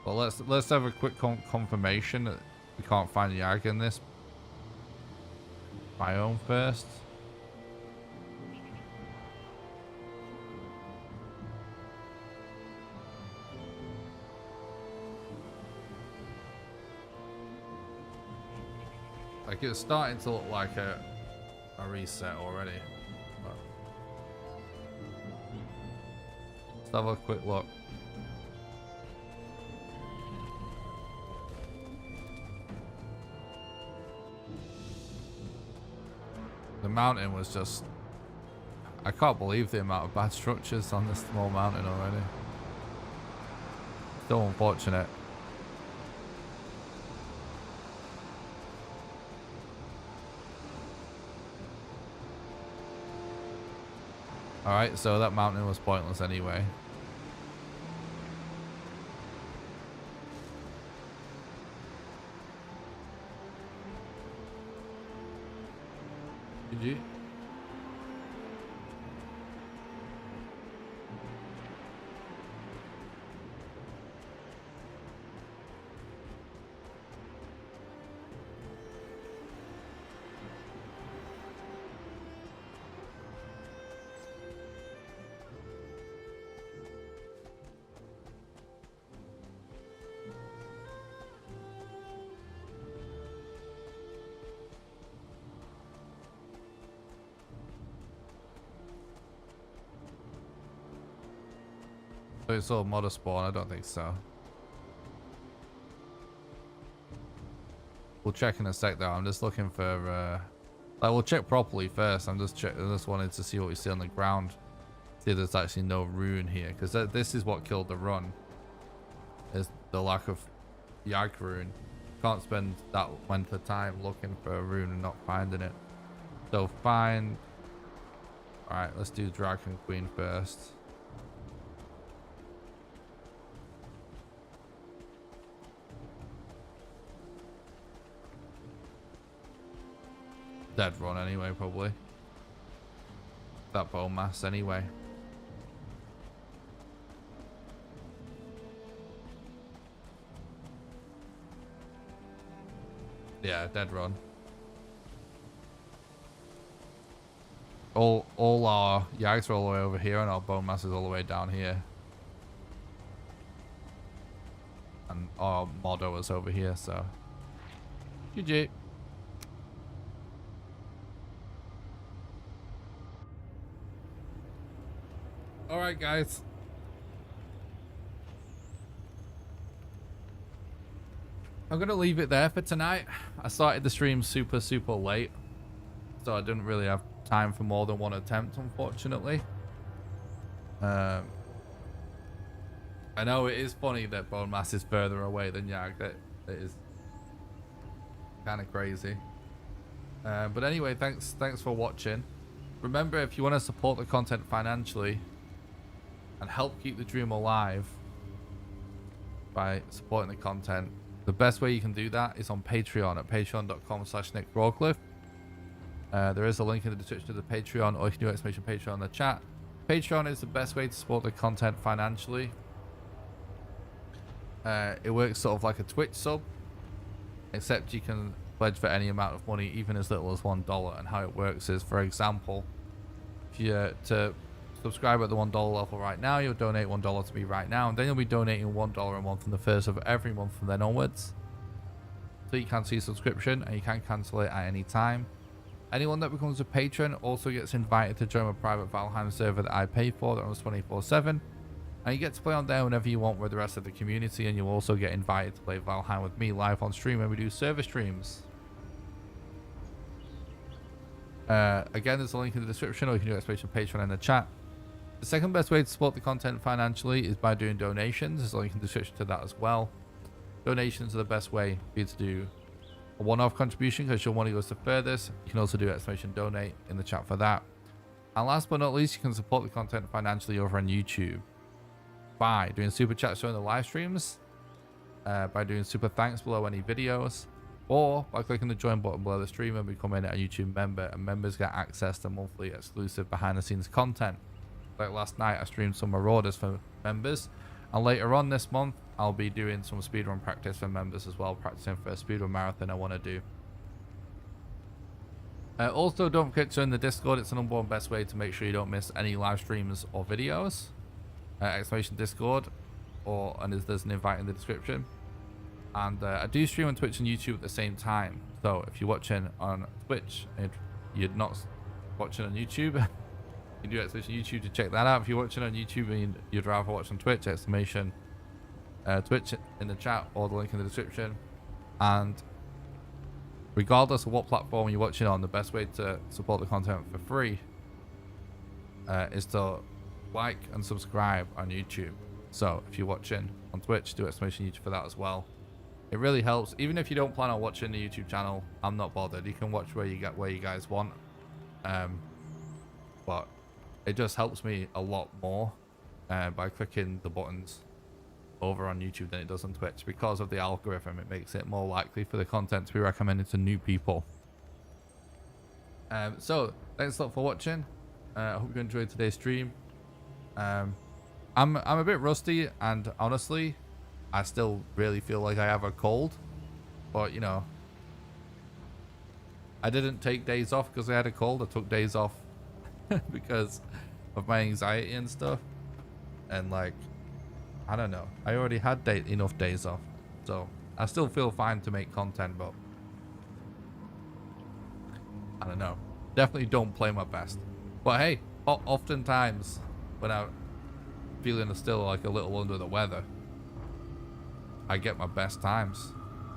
But let's have a quick confirmation that we can't find Yag in this biome first. Like, it's starting to look like a reset already. But let's have a quick look. The mountain was just... I can't believe the amount of bad structures on this small mountain already. Still unfortunate. Alright, so that mountain was pointless anyway. GG. So it's all modder spawn? I don't think so. We'll check in a sec though. I'm just looking for like, we'll check properly first. I just wanted to see what we see on the ground. See if there's actually no rune here, because this is what killed the run. Is the lack of Yag rune. Can't spend that length of time looking for a rune and not finding it. So find. Alright, let's do Dragon Queen first. Dead run anyway, probably. That bone mass anyway. Yeah, dead run. All our Yags are all the way over here, and our bone mass is all the way down here. And our Modo is over here, so GG. Alright guys, I'm gonna leave it there for tonight. I started the stream super late, so I didn't really have time for more than one attempt, unfortunately. I know it is funny that bone mass is further away than Yag. That is kind of crazy. But anyway, thanks for watching. Remember, if you want to support the content financially and help keep the dream alive by supporting the content, the best way you can do that is on Patreon at patreon.com/NickRawcliffe. There is a link in the description to the Patreon, or you can do !Patreon in the chat. Patreon is the best way to support the content financially. It works sort of like a Twitch sub, except you can pledge for any amount of money, even as little as $1. And how it works is, for example, if you're to subscribe at the $1 level right now, you'll donate $1 to me right now, and then you'll be donating $1 a month on the first of every month from then onwards. So you can see a subscription and you can cancel it at any time. Anyone that becomes a patron also gets invited to join a private Valheim server that I pay for that runs 24/7. And you get to play on there whenever you want with the rest of the community, and you'll also get invited to play Valheim with me live on stream when we do server streams. Again, there's a link in the description, or you can do exclamation Patreon in the chat. The second best way to support the content financially is by doing donations. There's a link in the description to that as well. Donations are the best way for you to do a one-off contribution because your money goes to furthest. You can also do exclamation donate in the chat for that. And last but not least, you can support the content financially over on YouTube by doing super chats during the live streams, by doing super thanks below any videos, or by clicking the join button below the stream and becoming a YouTube member. And members get access to monthly exclusive behind the scenes content. Like last night I streamed some Marauders for members, and later on this month I'll be doing some speedrun practice for members as well, practicing for a speedrun marathon I want to do. Also, don't forget to join the Discord. It's the #1 best way to make sure you don't miss any live streams or videos. Exclamation Discord, and there's an invite in the description. And I do stream on Twitch and YouTube at the same time. So if you're watching on Twitch and you're not watching on YouTube, you can do exclamation YouTube to check that out. If you're watching on YouTube and you'd rather watch on Twitch, exclamation Twitch in the chat or the link in the description. And regardless of what platform you're watching on, the best way to support the content for free is to like and subscribe on YouTube. So if you're watching on Twitch, do exclamation YouTube for that as well. It really helps. Even if you don't plan on watching the YouTube channel, I'm not bothered. You can watch where you guys want. But it just helps me a lot more by clicking the buttons over on YouTube than it does on Twitch. Because of the algorithm, it makes it more likely for the content to be recommended to new people. So thanks a lot for watching. I hope you enjoyed today's stream. I'm a bit rusty, and honestly I still really feel like I have a cold, but you know, I didn't take days off because I had a cold. I took days off because of my anxiety and stuff, and like, I don't know, I already had enough days off, so I still feel fine to make content, but I don't know, definitely don't play my best. But hey, oftentimes when I'm feeling still like a little under the weather, I get my best times.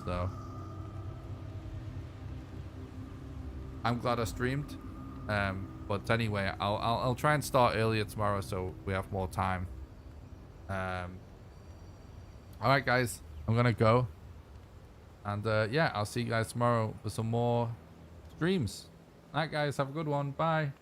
So I'm glad I streamed. But anyway, I'll try and start earlier tomorrow so we have more time. All right, guys, I'm gonna go, and yeah, I'll see you guys tomorrow for some more streams. All right, guys, have a good one. Bye.